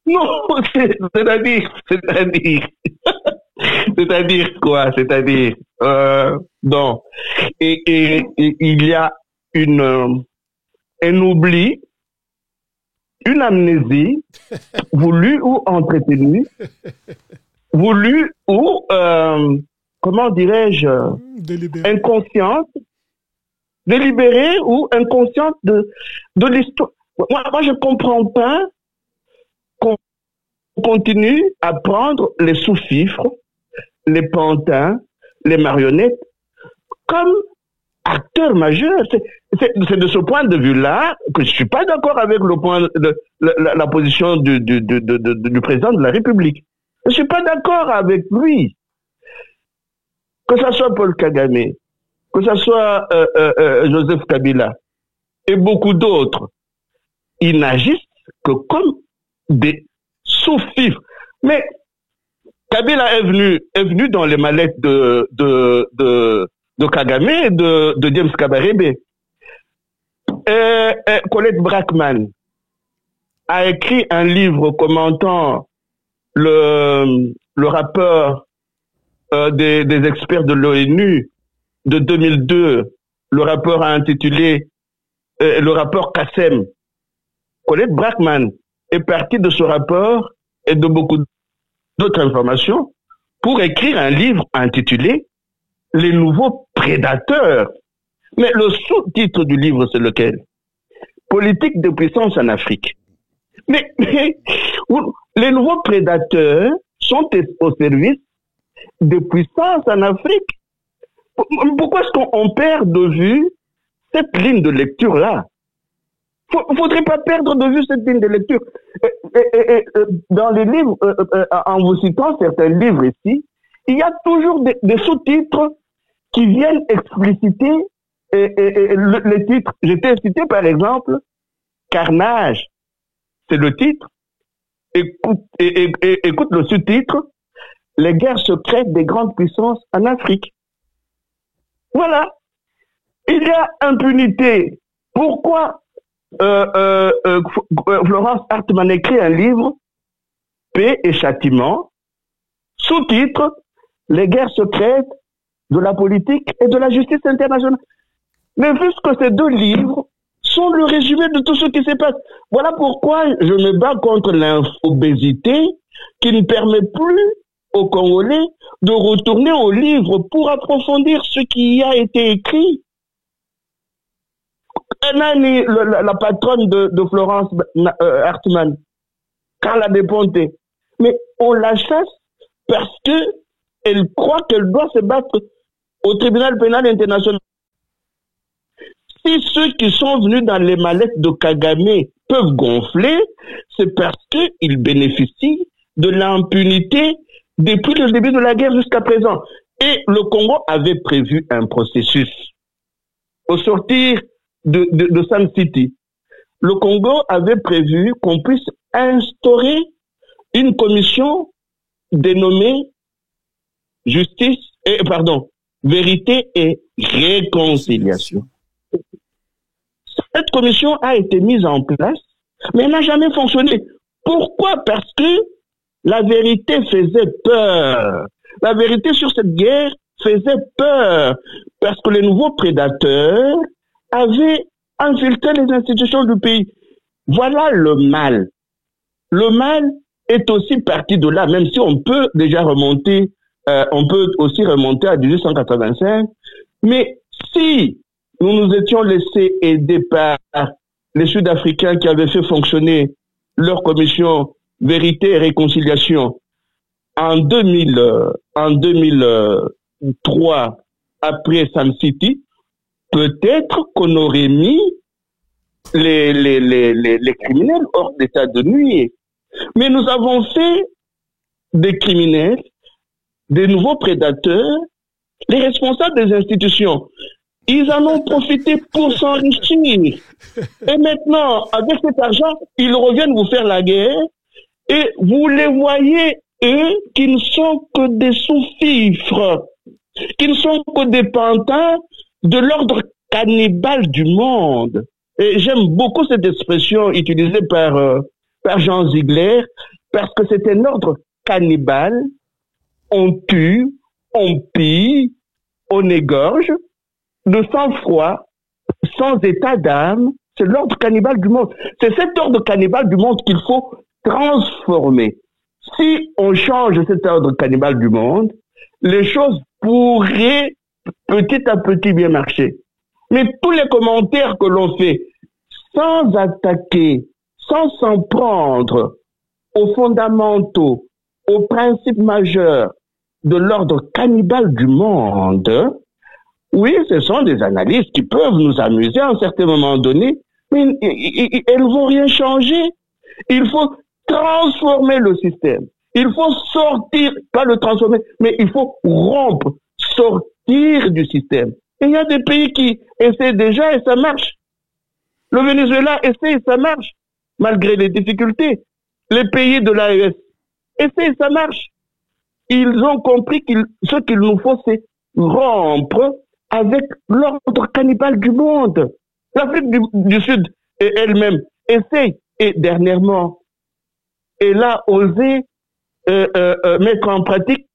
Speaker 1: Non, c'est-à-dire quoi? C'est-à-dire, non. Et il y a un oubli, une amnésie, voulue ou entretenue, voulue ou, comment dirais-je, inconsciente, délibérée ou inconsciente de l'histoire. Moi, je comprends pas qu'on continue à prendre les sous-fifres, les pantins, les marionnettes comme acteurs majeurs. C'est de ce point de vue-là que je suis pas d'accord avec la position du président de la République. Je suis pas d'accord avec lui. Que ce soit Paul Kagame, que ce soit Joseph Kabila et beaucoup d'autres, ils n'agissent que comme des sous-fifres. Mais Kabila est venu dans les mallettes de Kagame et de James Kabarebe. Colette Brackman a écrit un livre commentant le rapport des experts de l'ONU de 2002, le rapport intitulé le rapport Kassem. Colette Brackman est partie de ce rapport et de beaucoup d'autres informations pour écrire un livre intitulé Les nouveaux prédateurs. Mais le sous-titre du livre, c'est lequel? Politique de puissance en Afrique. Mais les nouveaux prédateurs sont au service de puissance en Afrique. Pourquoi est-ce qu'on perd de vue cette ligne de lecture-là? Faudrait pas perdre de vue cette ligne de lecture. Dans les livres, en vous citant certains livres ici, il y a toujours des sous-titres qui viennent expliciter les titres. J'étais cité par exemple Carnage, c'est le titre. Écoute le sous-titre, les guerres secrètes des grandes puissances en Afrique. Voilà. Il y a impunité. Pourquoi Florence Hartmann écrit un livre, Paix et châtiment, sous-titre, les guerres secrètes de la politique et de la justice internationale. Mais puisque ces deux livres sont le résumé de tout ce qui se passe. Voilà pourquoi je me bats contre l'infobésité qui ne permet plus aux Congolais de retourner aux livres pour approfondir ce qui y a été écrit. Nani, la patronne de Florence Hartmann, Carla Deponte, mais on la chasse parce que elle croit qu'elle doit se battre au tribunal pénal international. Si ceux qui sont venus dans les mallettes de Kagame peuvent gonfler, c'est parce qu'ils bénéficient de l'impunité depuis le début de la guerre jusqu'à présent. Et le Congo avait prévu un processus. Au sortir de Sun City, le Congo avait prévu qu'on puisse instaurer une commission dénommée vérité et réconciliation. Cette commission a été mise en place, mais elle n'a jamais fonctionné. Pourquoi? Parce que la vérité faisait peur. La vérité sur cette guerre faisait peur, parce que les nouveaux prédateurs avaient infiltré les institutions du pays. Voilà le mal. Le mal est aussi parti de là, même si on peut déjà remonter, on peut aussi remonter à 1885. Mais si nous nous étions laissés aider par les Sud-Africains qui avaient fait fonctionner leur commission Vérité et Réconciliation en 2003, après Sun City, peut-être qu'on aurait mis les criminels hors d'état de nuire. Mais nous avons fait des criminels, des nouveaux prédateurs, les responsables des institutions. Ils en ont profité pour s'enrichir. Et maintenant, avec cet argent, ils reviennent vous faire la guerre et vous les voyez, eux, qui ne sont que des sous-fifres, qui ne sont que des pantins de l'ordre cannibale du monde. Et j'aime beaucoup cette expression utilisée par Jean Ziegler, parce que c'est un ordre cannibale. On tue, on pille, on égorge, de sang-froid, sans état d'âme. C'est l'ordre cannibale du monde. C'est cet ordre cannibale du monde qu'il faut transformer. Si on change cet ordre cannibale du monde, les choses pourraient petit à petit bien marcher. Mais tous les commentaires que l'on fait, sans attaquer, sans s'en prendre aux fondamentaux, aux principes majeurs de l'ordre cannibale du monde, oui, ce sont des analyses qui peuvent nous amuser à un certain moment donné, mais elles ne vont rien changer. Il faut transformer le système. Il faut sortir, pas le transformer, mais il faut rompre, sortir du système. Et il y a des pays qui essaient déjà et ça marche. Le Venezuela essaie et ça marche, malgré les difficultés. Les pays de l'AES essaient et ça marche. Ils ont compris ce qu'il nous faut, c'est rompre avec l'ordre cannibale du monde. L'Afrique du Sud elle-même essaie, et dernièrement, elle a osé mettre en pratique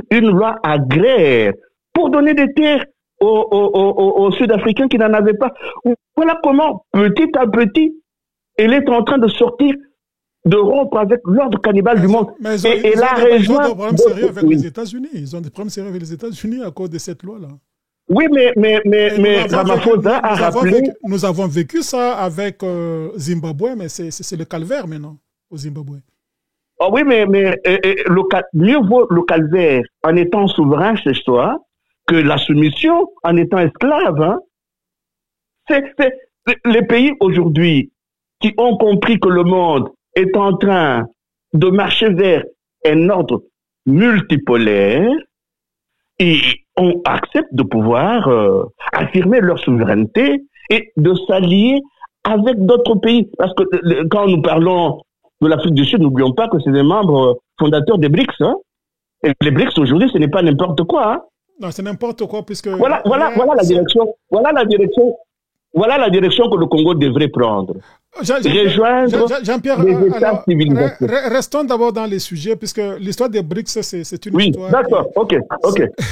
Speaker 1: une loi agraire pour donner des terres aux Sud-Africains qui n'en avaient pas. Voilà comment, petit à petit, elle est en train de sortir, de rompre avec l'ordre cannibale du monde.
Speaker 2: Mais ils ont des problèmes sérieux avec les États-Unis. Ils ont des problèmes sérieux avec les États-Unis à cause de cette loi-là.
Speaker 1: Oui, mais Ramaphosa a rappelé...
Speaker 2: Nous avons vécu ça avec Zimbabwe, mais c'est le calvaire maintenant au Zimbabwe.
Speaker 1: Oh oui, mais mieux vaut le calvaire en étant souverain chez soi que la soumission en étant esclave. Hein. C'est les pays aujourd'hui qui ont compris que le monde est en train de marcher vers un ordre multipolaire et on accepte de pouvoir affirmer leur souveraineté et de s'allier avec d'autres pays. Parce que quand nous parlons de l'Afrique du Sud, n'oublions pas que c'est des membres fondateurs des BRICS. Hein. Et les BRICS aujourd'hui, ce n'est pas n'importe quoi. Hein.
Speaker 2: Non, c'est n'importe quoi puisque...
Speaker 1: Voilà la direction. Voilà la direction que le Congo devrait prendre. Rejoindre
Speaker 2: Jean-Pierre,
Speaker 1: les États civilisés.
Speaker 2: Restons d'abord dans les sujets, puisque l'histoire des BRICS, c'est une histoire...
Speaker 1: Oui, d'accord, ok.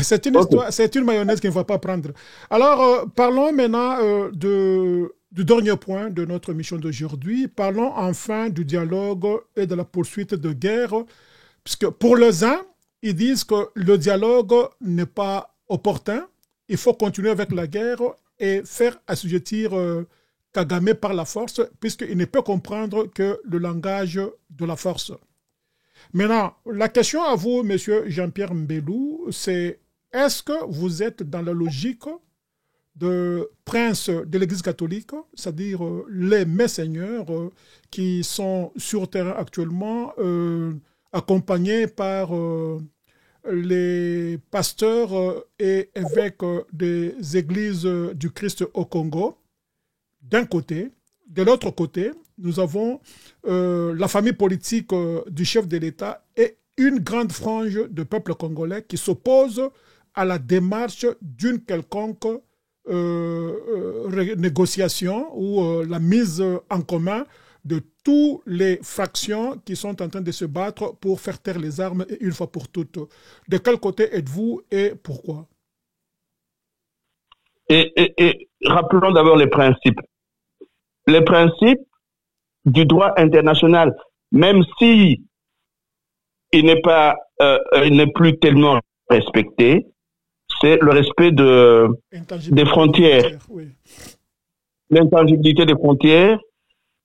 Speaker 2: C'est une histoire, c'est une mayonnaise qu'il ne faut pas prendre. Alors, parlons maintenant du dernier point de notre mission d'aujourd'hui. Parlons enfin du dialogue et de la poursuite de guerre, puisque pour les uns, ils disent que le dialogue n'est pas opportun, il faut continuer avec la guerre et faire assujettir Kagame par la force, puisqu'il ne peut comprendre que le langage de la force. Maintenant, la question à vous, monsieur Jean-Pierre Mbelou, c'est est-ce que vous êtes dans la logique de princes de l'Église catholique, c'est-à-dire les messeigneurs qui sont sur terrain actuellement, accompagnés par les pasteurs et évêques des églises du Christ au Congo, d'un côté. De l'autre côté, nous avons la famille politique du chef de l'État et une grande frange de peuple congolais qui s'oppose à la démarche d'une quelconque négociation ou la mise en commun de toutes les factions qui sont en train de se battre pour faire taire les armes une fois pour toutes. De quel côté êtes-vous et pourquoi?
Speaker 1: Et rappelons d'abord les principes. Les principes du droit international, même si il n'est plus tellement respecté, c'est le respect des frontières, oui. L'intangibilité des frontières,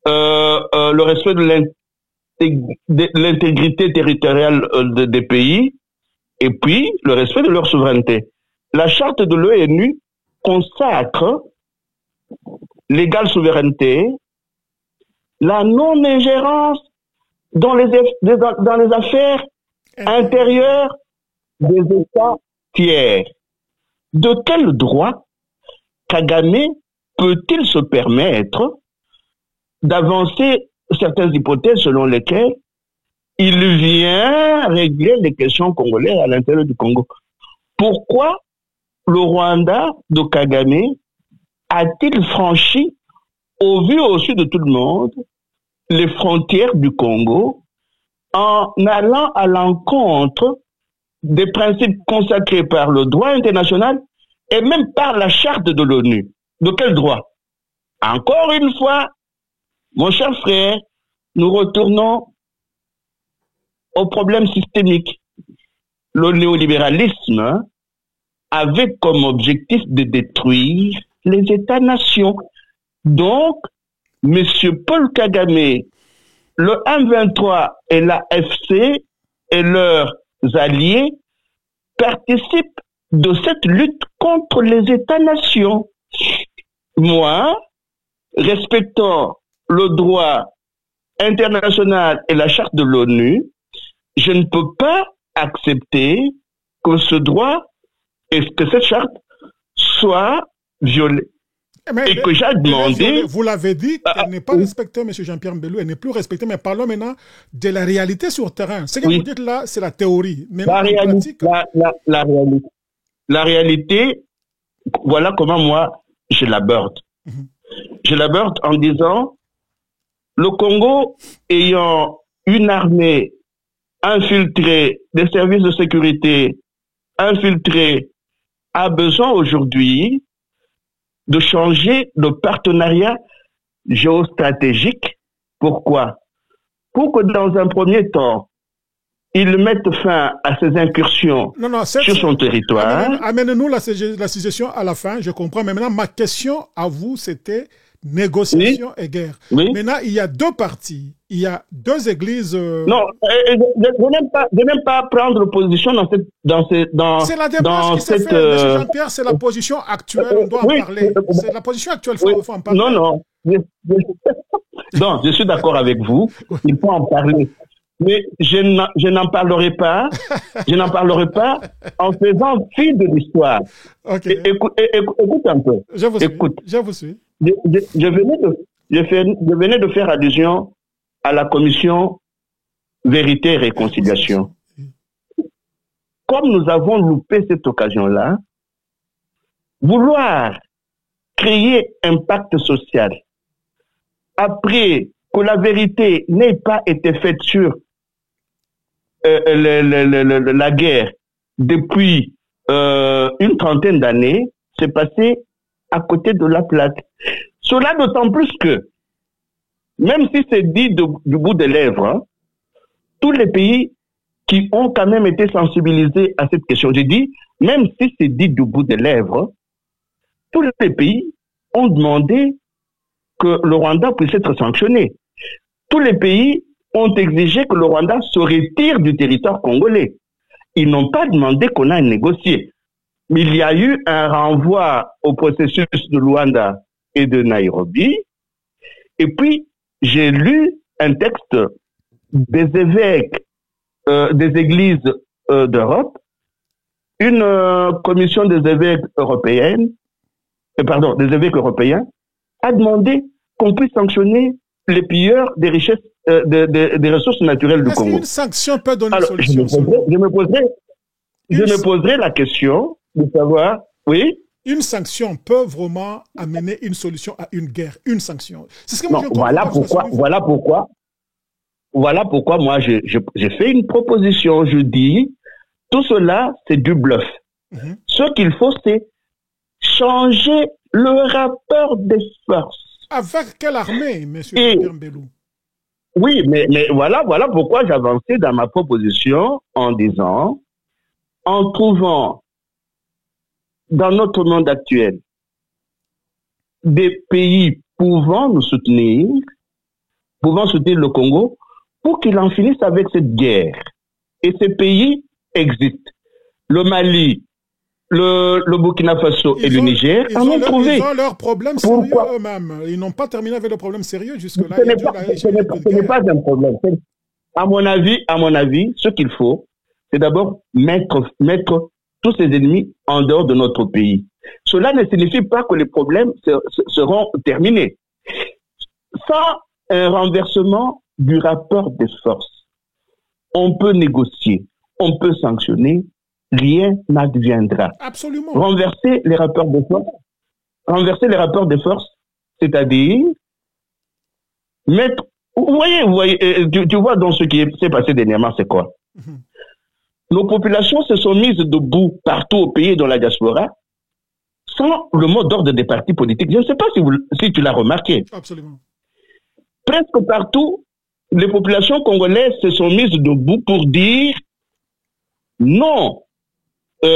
Speaker 1: le respect de l'intégrité territoriale des pays, et puis le respect de leur souveraineté. La charte de l'ONU consacre l'égale souveraineté, la non-ingérence dans les affaires intérieures des États tiers. De quel droit Kagame peut-il se permettre d'avancer certaines hypothèses selon lesquelles il vient régler les questions congolaises à l'intérieur du Congo? Pourquoi le Rwanda de Kagame a-t-il franchi, au vu au su de tout le monde, les frontières du Congo en allant à l'encontre des principes consacrés par le droit international et même par la charte de l'ONU? De quel droit? Encore une fois, mon cher frère, nous retournons au problème systémique. Le néolibéralisme avait comme objectif de détruire les États-nations. Donc, M. Paul Kagame, le M23 et l'AFC et leurs alliés participent de cette lutte contre les États-nations. Moi, respectant le droit international et la charte de l'ONU, je ne peux pas accepter que ce droit et que cette charte soit violée. Et que j'ai demandé...
Speaker 2: Vous l'avez dit, elle n'est pas respectée, M. Jean-Pierre Mbelou, elle n'est plus respectée, mais parlons maintenant de la réalité sur le terrain. Ce que vous dites là, c'est la théorie. Mais
Speaker 1: la réalité, voilà comment moi, je l'aborde. Je l'aborde en disant, le Congo ayant une armée infiltrée, des services de sécurité infiltrés, a besoin aujourd'hui de changer de partenariat géostratégique. Pourquoi? Pour que dans un premier temps, il mette fin à ses incursions sur son territoire.
Speaker 2: Amène-nous la situation à la fin, je comprends. Mais maintenant, ma question à vous, c'était négociation et guerre.
Speaker 1: Oui.
Speaker 2: Maintenant, il y a deux partis. Il y a deux églises...
Speaker 1: Non, je n'aime pas prendre position
Speaker 2: c'est la démarche qui s'est faite, M. Jean-Pierre, c'est la position actuelle, on doit en parler. C'est la position actuelle, il faut en parler.
Speaker 1: Non. Non, je suis d'accord avec vous, il faut en parler. Mais je n'en parlerai pas, en faisant fi de l'histoire.
Speaker 2: Okay.
Speaker 1: Écoute un peu.
Speaker 2: Je vous suis.
Speaker 1: Je venais de faire allusion à la commission Vérité et Réconciliation. Comme nous avons loupé cette occasion-là, vouloir créer un pacte social après que la vérité n'ait pas été faite sur la guerre depuis une trentaine d'années, c'est passé à côté de la plaque. Cela d'autant plus que, même si c'est dit du bout des lèvres, hein, tous les pays qui ont quand même été sensibilisés à cette question, j'ai dit, même si c'est dit du bout des lèvres, tous les pays ont demandé que le Rwanda puisse être sanctionné. Tous les pays ont exigé que le Rwanda se retire du territoire congolais. Ils n'ont pas demandé qu'on aille négocier. Mais il y a eu un renvoi au processus de Luanda et de Nairobi. Et puis, j'ai lu un texte des évêques des églises d'Europe, une commission des évêques européens a demandé qu'on puisse sanctionner les pilleurs des richesses des ressources naturelles du
Speaker 2: Est-ce
Speaker 1: Congo.
Speaker 2: qu'une sanction peut donner
Speaker 1: Alors,
Speaker 2: une solution?
Speaker 1: je me poserai la question de savoir, oui.
Speaker 2: Une sanction peut vraiment amener une solution à une guerre. Une sanction. C'est ce que moi
Speaker 1: Non,
Speaker 2: je comprends.
Speaker 1: voilà pourquoi moi j'ai fait une proposition. Je dis, tout cela, c'est du bluff.
Speaker 2: Mhm.
Speaker 1: Ce qu'il faut, c'est changer le rapport des forces.
Speaker 2: Avec quelle armée, M. Mbelou?
Speaker 1: Oui, mais voilà pourquoi j'avançais dans ma proposition en disant, en trouvant dans notre monde actuel des pays pouvant soutenir le Congo pour qu'il en finisse avec cette guerre. Et ces pays existent. Le Mali, le Burkina Faso et le Niger en ont trouvé.
Speaker 2: Ils ont leurs problèmes sérieux eux-mêmes. Ils n'ont pas terminé avec leurs problèmes sérieux jusque-là.
Speaker 1: Ce n'est pas un problème. À mon avis, ce qu'il faut, c'est d'abord mettre tous ces ennemis en dehors de notre pays. Cela ne signifie pas que les problèmes seront terminés. Sans un renversement du rapport des forces, on peut négocier, on peut sanctionner, rien n'adviendra.
Speaker 2: Absolument.
Speaker 1: Renverser les rapports de force, c'est-à-dire mettre... Vous voyez, tu vois dans ce qui s'est passé dernièrement, c'est quoi? Mm-hmm. Nos populations se sont mises debout partout au pays dans la diaspora sans le mot d'ordre des partis politiques. Je ne sais pas si tu l'as remarqué.
Speaker 2: Absolument.
Speaker 1: Presque partout, les populations congolaises se sont mises debout pour dire non à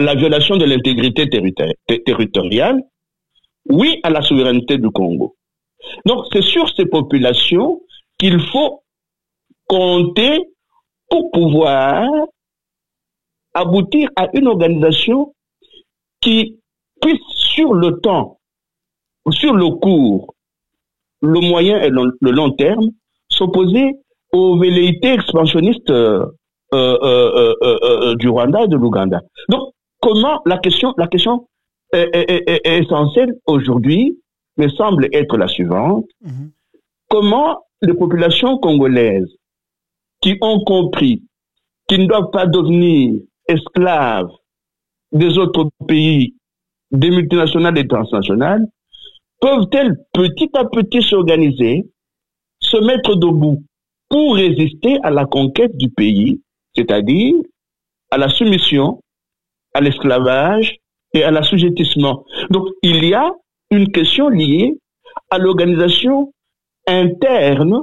Speaker 1: la violation de l'intégrité territoriale, oui à la souveraineté du Congo. Donc, c'est sur ces populations qu'il faut compter pour pouvoir aboutir à une organisation qui puisse, sur le temps, sur le court, le moyen et le long terme, s'opposer aux velléités expansionnistes du Rwanda et de l'Ouganda. Donc, comment la question est essentielle aujourd'hui me semble être la suivante. Mm-hmm. Comment les populations congolaises qui ont compris qu'ils ne doivent pas devenir esclaves des autres pays, des multinationales et transnationales, peuvent-elles petit à petit s'organiser, se mettre debout pour résister à la conquête du pays, c'est-à-dire à la soumission, à l'esclavage et à l'assujettissement. Donc, il y a une question liée à l'organisation interne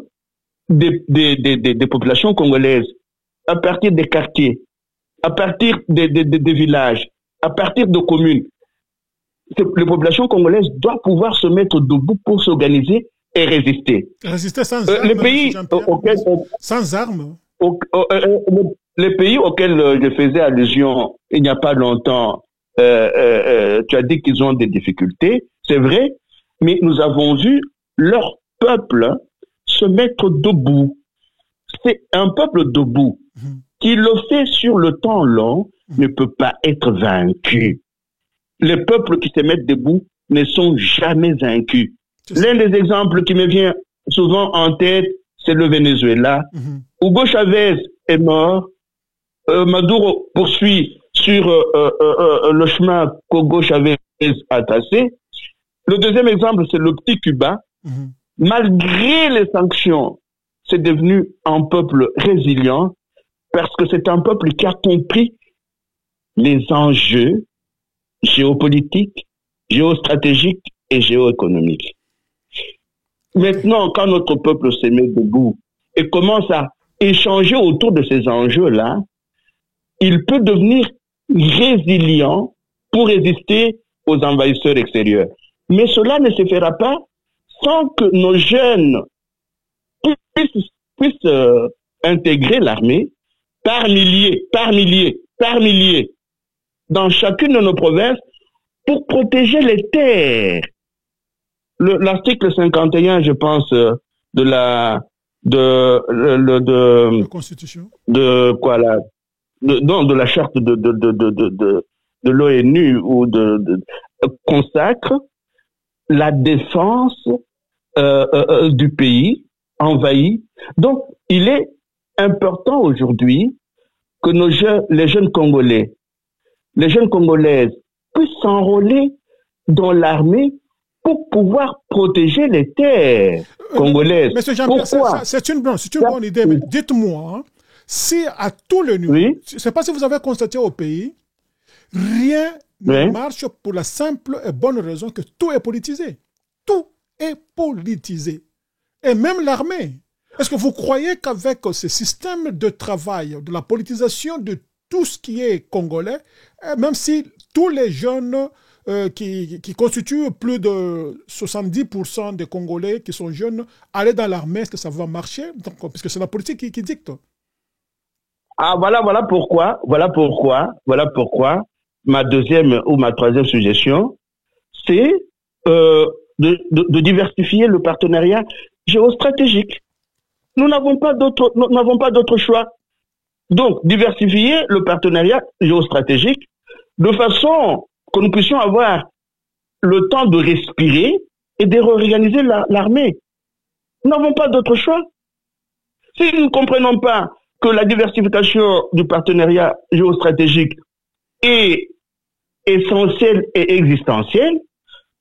Speaker 1: des populations congolaises, à partir des quartiers, à partir des villages, à partir de communes. Les populations congolaises doivent pouvoir se mettre debout pour s'organiser et résister.
Speaker 2: Résister sans armes.
Speaker 1: Les pays
Speaker 2: sans armes.
Speaker 1: Les pays auxquels je faisais allusion il n'y a pas longtemps, tu as dit qu'ils ont des difficultés, c'est vrai, mais nous avons vu leur peuple se mettre debout. C'est un peuple debout qui le fait sur le temps long ne peut pas être vaincu. Les peuples qui se mettent debout ne sont jamais vaincus. L'un des exemples qui me vient souvent en tête, c'est le Venezuela. Hugo Chavez est mort. Maduro poursuit sur le chemin qu'Hugo Chavez a tracé. Le deuxième exemple, c'est le petit Cuba. Malgré les sanctions, c'est devenu un peuple résilient parce que c'est un peuple qui a compris les enjeux géopolitiques, géostratégiques et géoéconomiques. Maintenant, quand notre peuple se met debout et commence à échanger autour de ces enjeux-là, il peut devenir résilient pour résister aux envahisseurs extérieurs. Mais cela ne se fera pas sans que nos jeunes puissent intégrer l'armée par milliers, dans chacune de nos provinces pour protéger les terres. L'article 51, je pense, de la
Speaker 2: Constitution.
Speaker 1: De la charte de l'ONU ou consacre la défense du pays envahi. Donc, il est important aujourd'hui que les jeunes Congolais, les jeunes Congolaises puissent s'enrôler dans l'armée pour pouvoir protéger les terres congolaises.
Speaker 2: Monsieur Jean-Pierre, c'est une bonne idée, mais dites-moi, hein, si à tous les niveaux, je ne sais pas si vous avez constaté au pays, rien ne marche pour la simple et bonne raison que tout est politisé. Tout est politisé. Et même l'armée. Est-ce que vous croyez qu'avec ce système de travail, de la politisation de tout ce qui est congolais, même si tous les jeunes qui constituent plus de 70% des Congolais qui sont jeunes allaient dans l'armée, est-ce que ça va marcher? Donc, parce que c'est la politique qui dicte.
Speaker 1: Ah, voilà pourquoi ma deuxième ou ma troisième suggestion, c'est de diversifier le partenariat géostratégique. Nous n'avons pas d'autre choix. Donc, diversifier le partenariat géostratégique de façon que nous puissions avoir le temps de respirer et de réorganiser l'armée. Nous n'avons pas d'autre choix. Si nous ne comprenons pas que la diversification du partenariat géostratégique est essentielle et existentielle,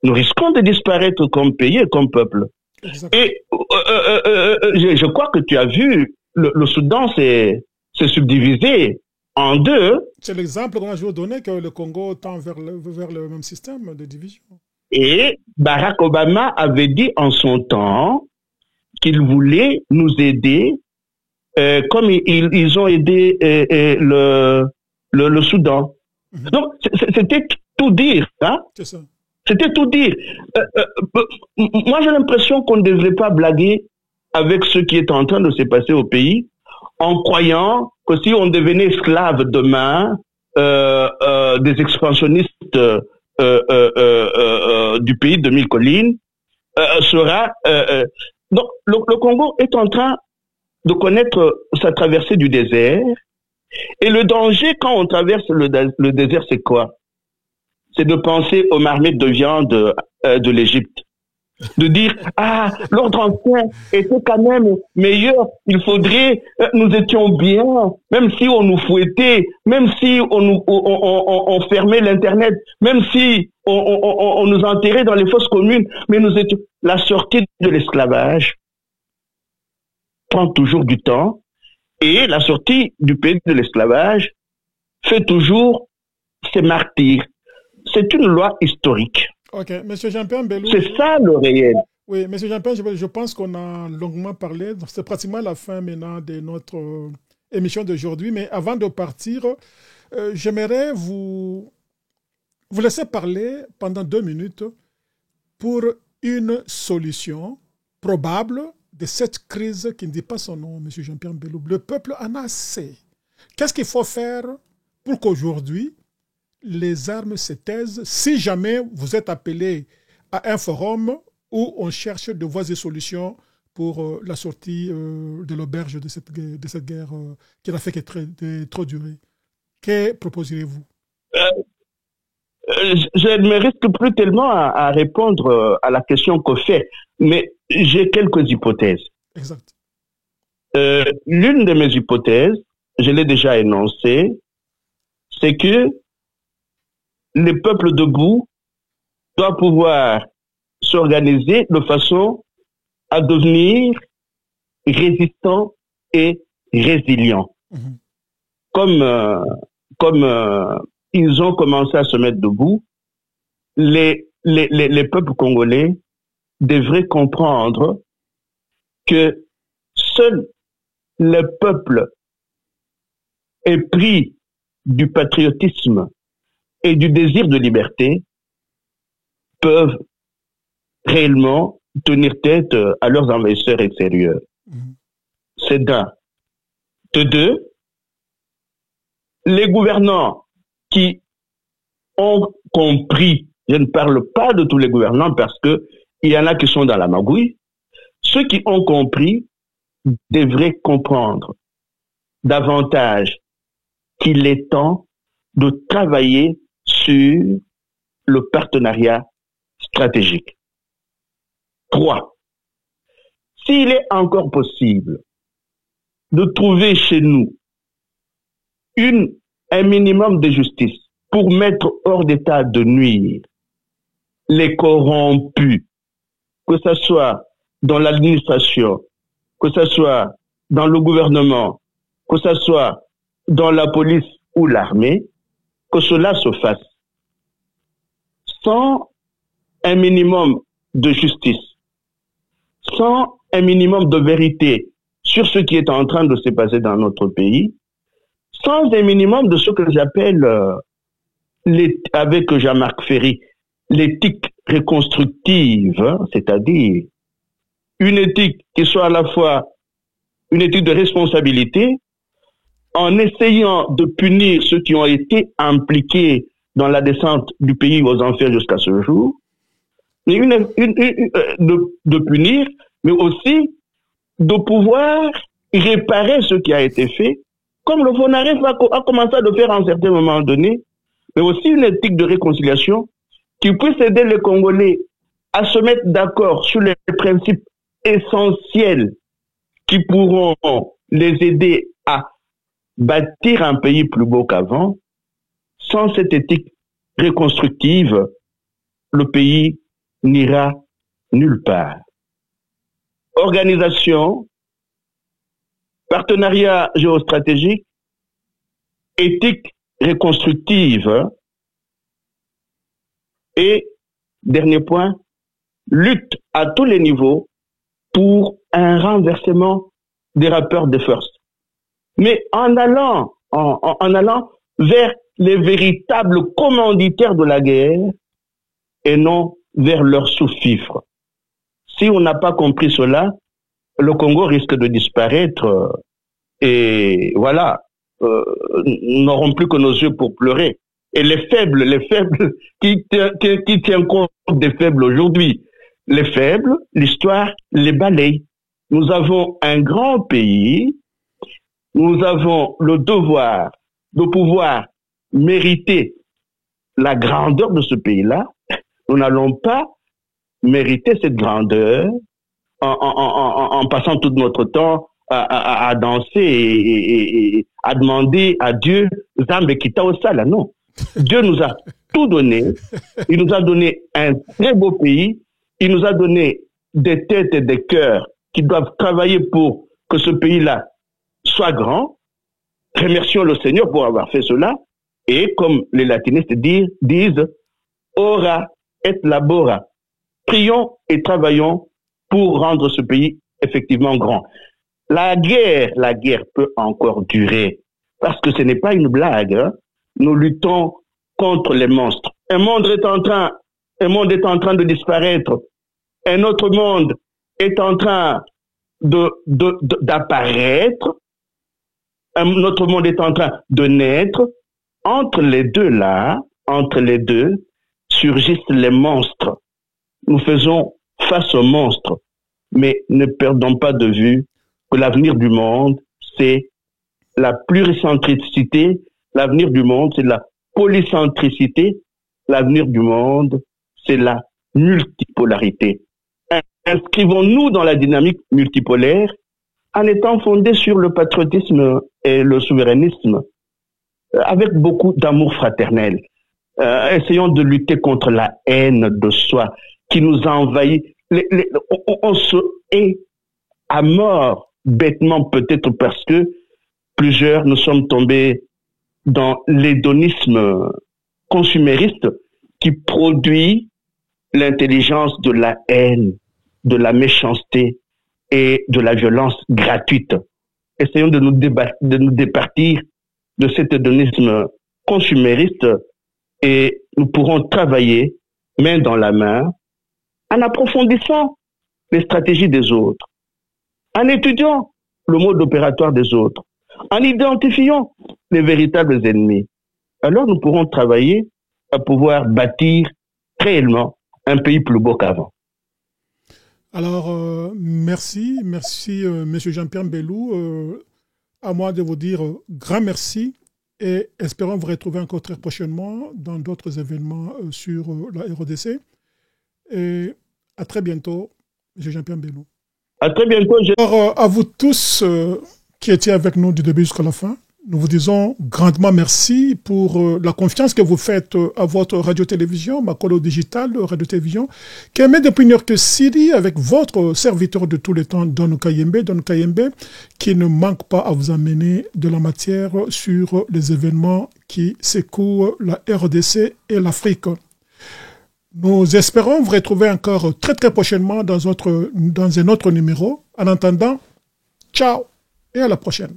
Speaker 1: nous risquons de disparaître comme pays et comme peuple. Exactement. Et je crois que tu as vu, le Soudan s'est subdivisé en deux.
Speaker 2: C'est l'exemple dont je vous donnais que le Congo tend vers le même système de division.
Speaker 1: Et Barack Obama avait dit en son temps qu'il voulait nous aider comme ils ont aidé le Soudan. Donc, c'était tout dire. Hein? C'est ça. C'était tout dire. Moi, j'ai l'impression qu'on ne devrait pas blaguer avec ce qui est en train de se passer au pays en croyant que si on devenait esclave demain des expansionnistes du pays de mille collines, sera... donc, le Congo est en train de connaître sa traversée du désert. Et le danger quand on traverse le désert, c'est quoi? C'est de penser aux marmites de viande de l'Égypte. De dire, l'ordre ancien était quand même meilleur, il faudrait, nous étions bien, même si on nous fouettait, même si on fermait l'Internet, même si on nous enterrait dans les fosses communes, mais nous étions... La sortie de l'esclavage prend toujours du temps, et la sortie du pays de l'esclavage fait toujours ses martyrs. C'est une loi historique.
Speaker 2: Ok, M. Jean-Pierre Mbelou.
Speaker 1: C'est ça le réel.
Speaker 2: Oui, M. Jean-Pierre, je pense qu'on a longuement parlé. C'est pratiquement la fin maintenant de notre émission d'aujourd'hui. Mais avant de partir, j'aimerais vous laisser parler pendant 2 minutes pour une solution probable de cette crise qui ne dit pas son nom, M. Jean-Pierre Mbelou. Le peuple en a assez. Qu'est-ce qu'il faut faire pour qu'aujourd'hui, les armes se taisent si jamais vous êtes appelé à un forum où on cherche de voies et solutions pour la sortie de l'auberge de cette guerre qui n'a fait que trop durer? Que proposeriez-vous?
Speaker 1: Je ne me risque plus tellement à répondre à la question qu'on fait, mais j'ai quelques hypothèses.
Speaker 2: Exact.
Speaker 1: L'une de mes hypothèses, je l'ai déjà énoncée, c'est que les peuples debout doivent pouvoir s'organiser de façon à devenir résistants et résilients. Comme ils ont commencé à se mettre debout, les peuples congolais devraient comprendre que seul le peuple épris du patriotisme et du désir de liberté peuvent réellement tenir tête à leurs envahisseurs extérieurs. C'est d'un. De deux, les gouvernants qui ont compris, je ne parle pas de tous les gouvernants parce que il y en a qui sont dans la magouille, ceux qui ont compris devraient comprendre davantage qu'il est temps de travailler sur le partenariat stratégique. 3. s'il est encore possible de trouver chez nous un minimum de justice pour mettre hors d'état de nuire les corrompus, que ce soit dans l'administration, que ce soit dans le gouvernement, que ce soit dans la police ou l'armée, que cela se fasse sans un minimum de justice, sans un minimum de vérité sur ce qui est en train de se passer dans notre pays, sans un minimum de ce que j'appelle, avec Jean-Marc Ferry, l'éthique reconstructive, c'est-à-dire une éthique qui soit à la fois une éthique de responsabilité, en essayant de punir ceux qui ont été impliqués dans la descente du pays aux enfers jusqu'à ce jour, de punir, mais aussi de pouvoir réparer ce qui a été fait, comme le FONAREF a commencé à le faire à un certain moment donné, mais aussi une éthique de réconciliation qui puisse aider les Congolais à se mettre d'accord sur les principes essentiels qui pourront les aider à bâtir un pays plus beau qu'avant. Sans cette éthique reconstructive, le pays n'ira nulle part. Organisation, partenariat géostratégique, éthique reconstructive et, dernier point, lutte à tous les niveaux pour un renversement des rapports de force. Mais en allant vers les véritables commanditaires de la guerre et non vers leurs sous-fifres. Si on n'a pas compris cela, le Congo risque de disparaître et voilà, n'auront plus que nos yeux pour pleurer. Et les faibles, qui tiennent compte des faibles aujourd'hui, les faibles, l'histoire les balaye. Nous avons un grand pays, nous avons le devoir de pouvoir mériter la grandeur de ce pays-là. Nous n'allons pas mériter cette grandeur en passant tout notre temps à danser et à demander à Dieu, Zambe Kita Osala. Non. Dieu nous a tout donné. Il nous a donné un très beau pays. Il nous a donné des têtes et des cœurs qui doivent travailler pour que ce pays-là soit grand. Remercions le Seigneur pour avoir fait cela. Et comme les latinistes disent, ora et labora. Prions et travaillons pour rendre ce pays effectivement grand. La guerre peut encore durer parce que ce n'est pas une blague. Hein. Nous luttons contre les monstres. Un monde est en train de disparaître. Un autre monde est en train d'apparaître. Un autre monde est en train de naître. Entre les deux, surgissent les monstres. Nous faisons face aux monstres, mais ne perdons pas de vue que l'avenir du monde, c'est la pluricentricité, l'avenir du monde, c'est la polycentricité, l'avenir du monde, c'est la multipolarité. Inscrivons-nous dans la dynamique multipolaire en étant fondés sur le patriotisme et le souverainisme, avec beaucoup d'amour fraternel. Essayons de lutter contre la haine de soi qui nous a envahis. On se hait à mort, bêtement peut-être parce que plusieurs nous sommes tombés dans l'hédonisme consumériste qui produit l'intelligence de la haine, de la méchanceté et de la violence gratuite. Essayons de nous départir de cet hédonisme consumériste et nous pourrons travailler main dans la main en approfondissant les stratégies des autres, en étudiant le mode opératoire des autres, en identifiant les véritables ennemis. Alors nous pourrons travailler à pouvoir bâtir réellement un pays plus beau qu'avant.
Speaker 2: Alors, merci, Monsieur Jean-Pierre Mbelou. À moi de vous dire grand merci et espérons vous retrouver encore très prochainement dans d'autres événements sur la RODC. Et à très bientôt, M. Jean-Pierre Mbelou.
Speaker 1: À très bientôt.
Speaker 2: Alors, à vous tous qui étiez avec nous du début jusqu'à la fin, nous vous disons grandement merci pour la confiance que vous faites à votre radio-télévision, Makolo Digital, radio-télévision, qui émet depuis New York City avec votre serviteur de tous les temps, Don Kayembe, qui ne manque pas à vous amener de la matière sur les événements qui secouent la RDC et l'Afrique. Nous espérons vous retrouver encore très très prochainement dans un autre numéro. En attendant, ciao et à la prochaine.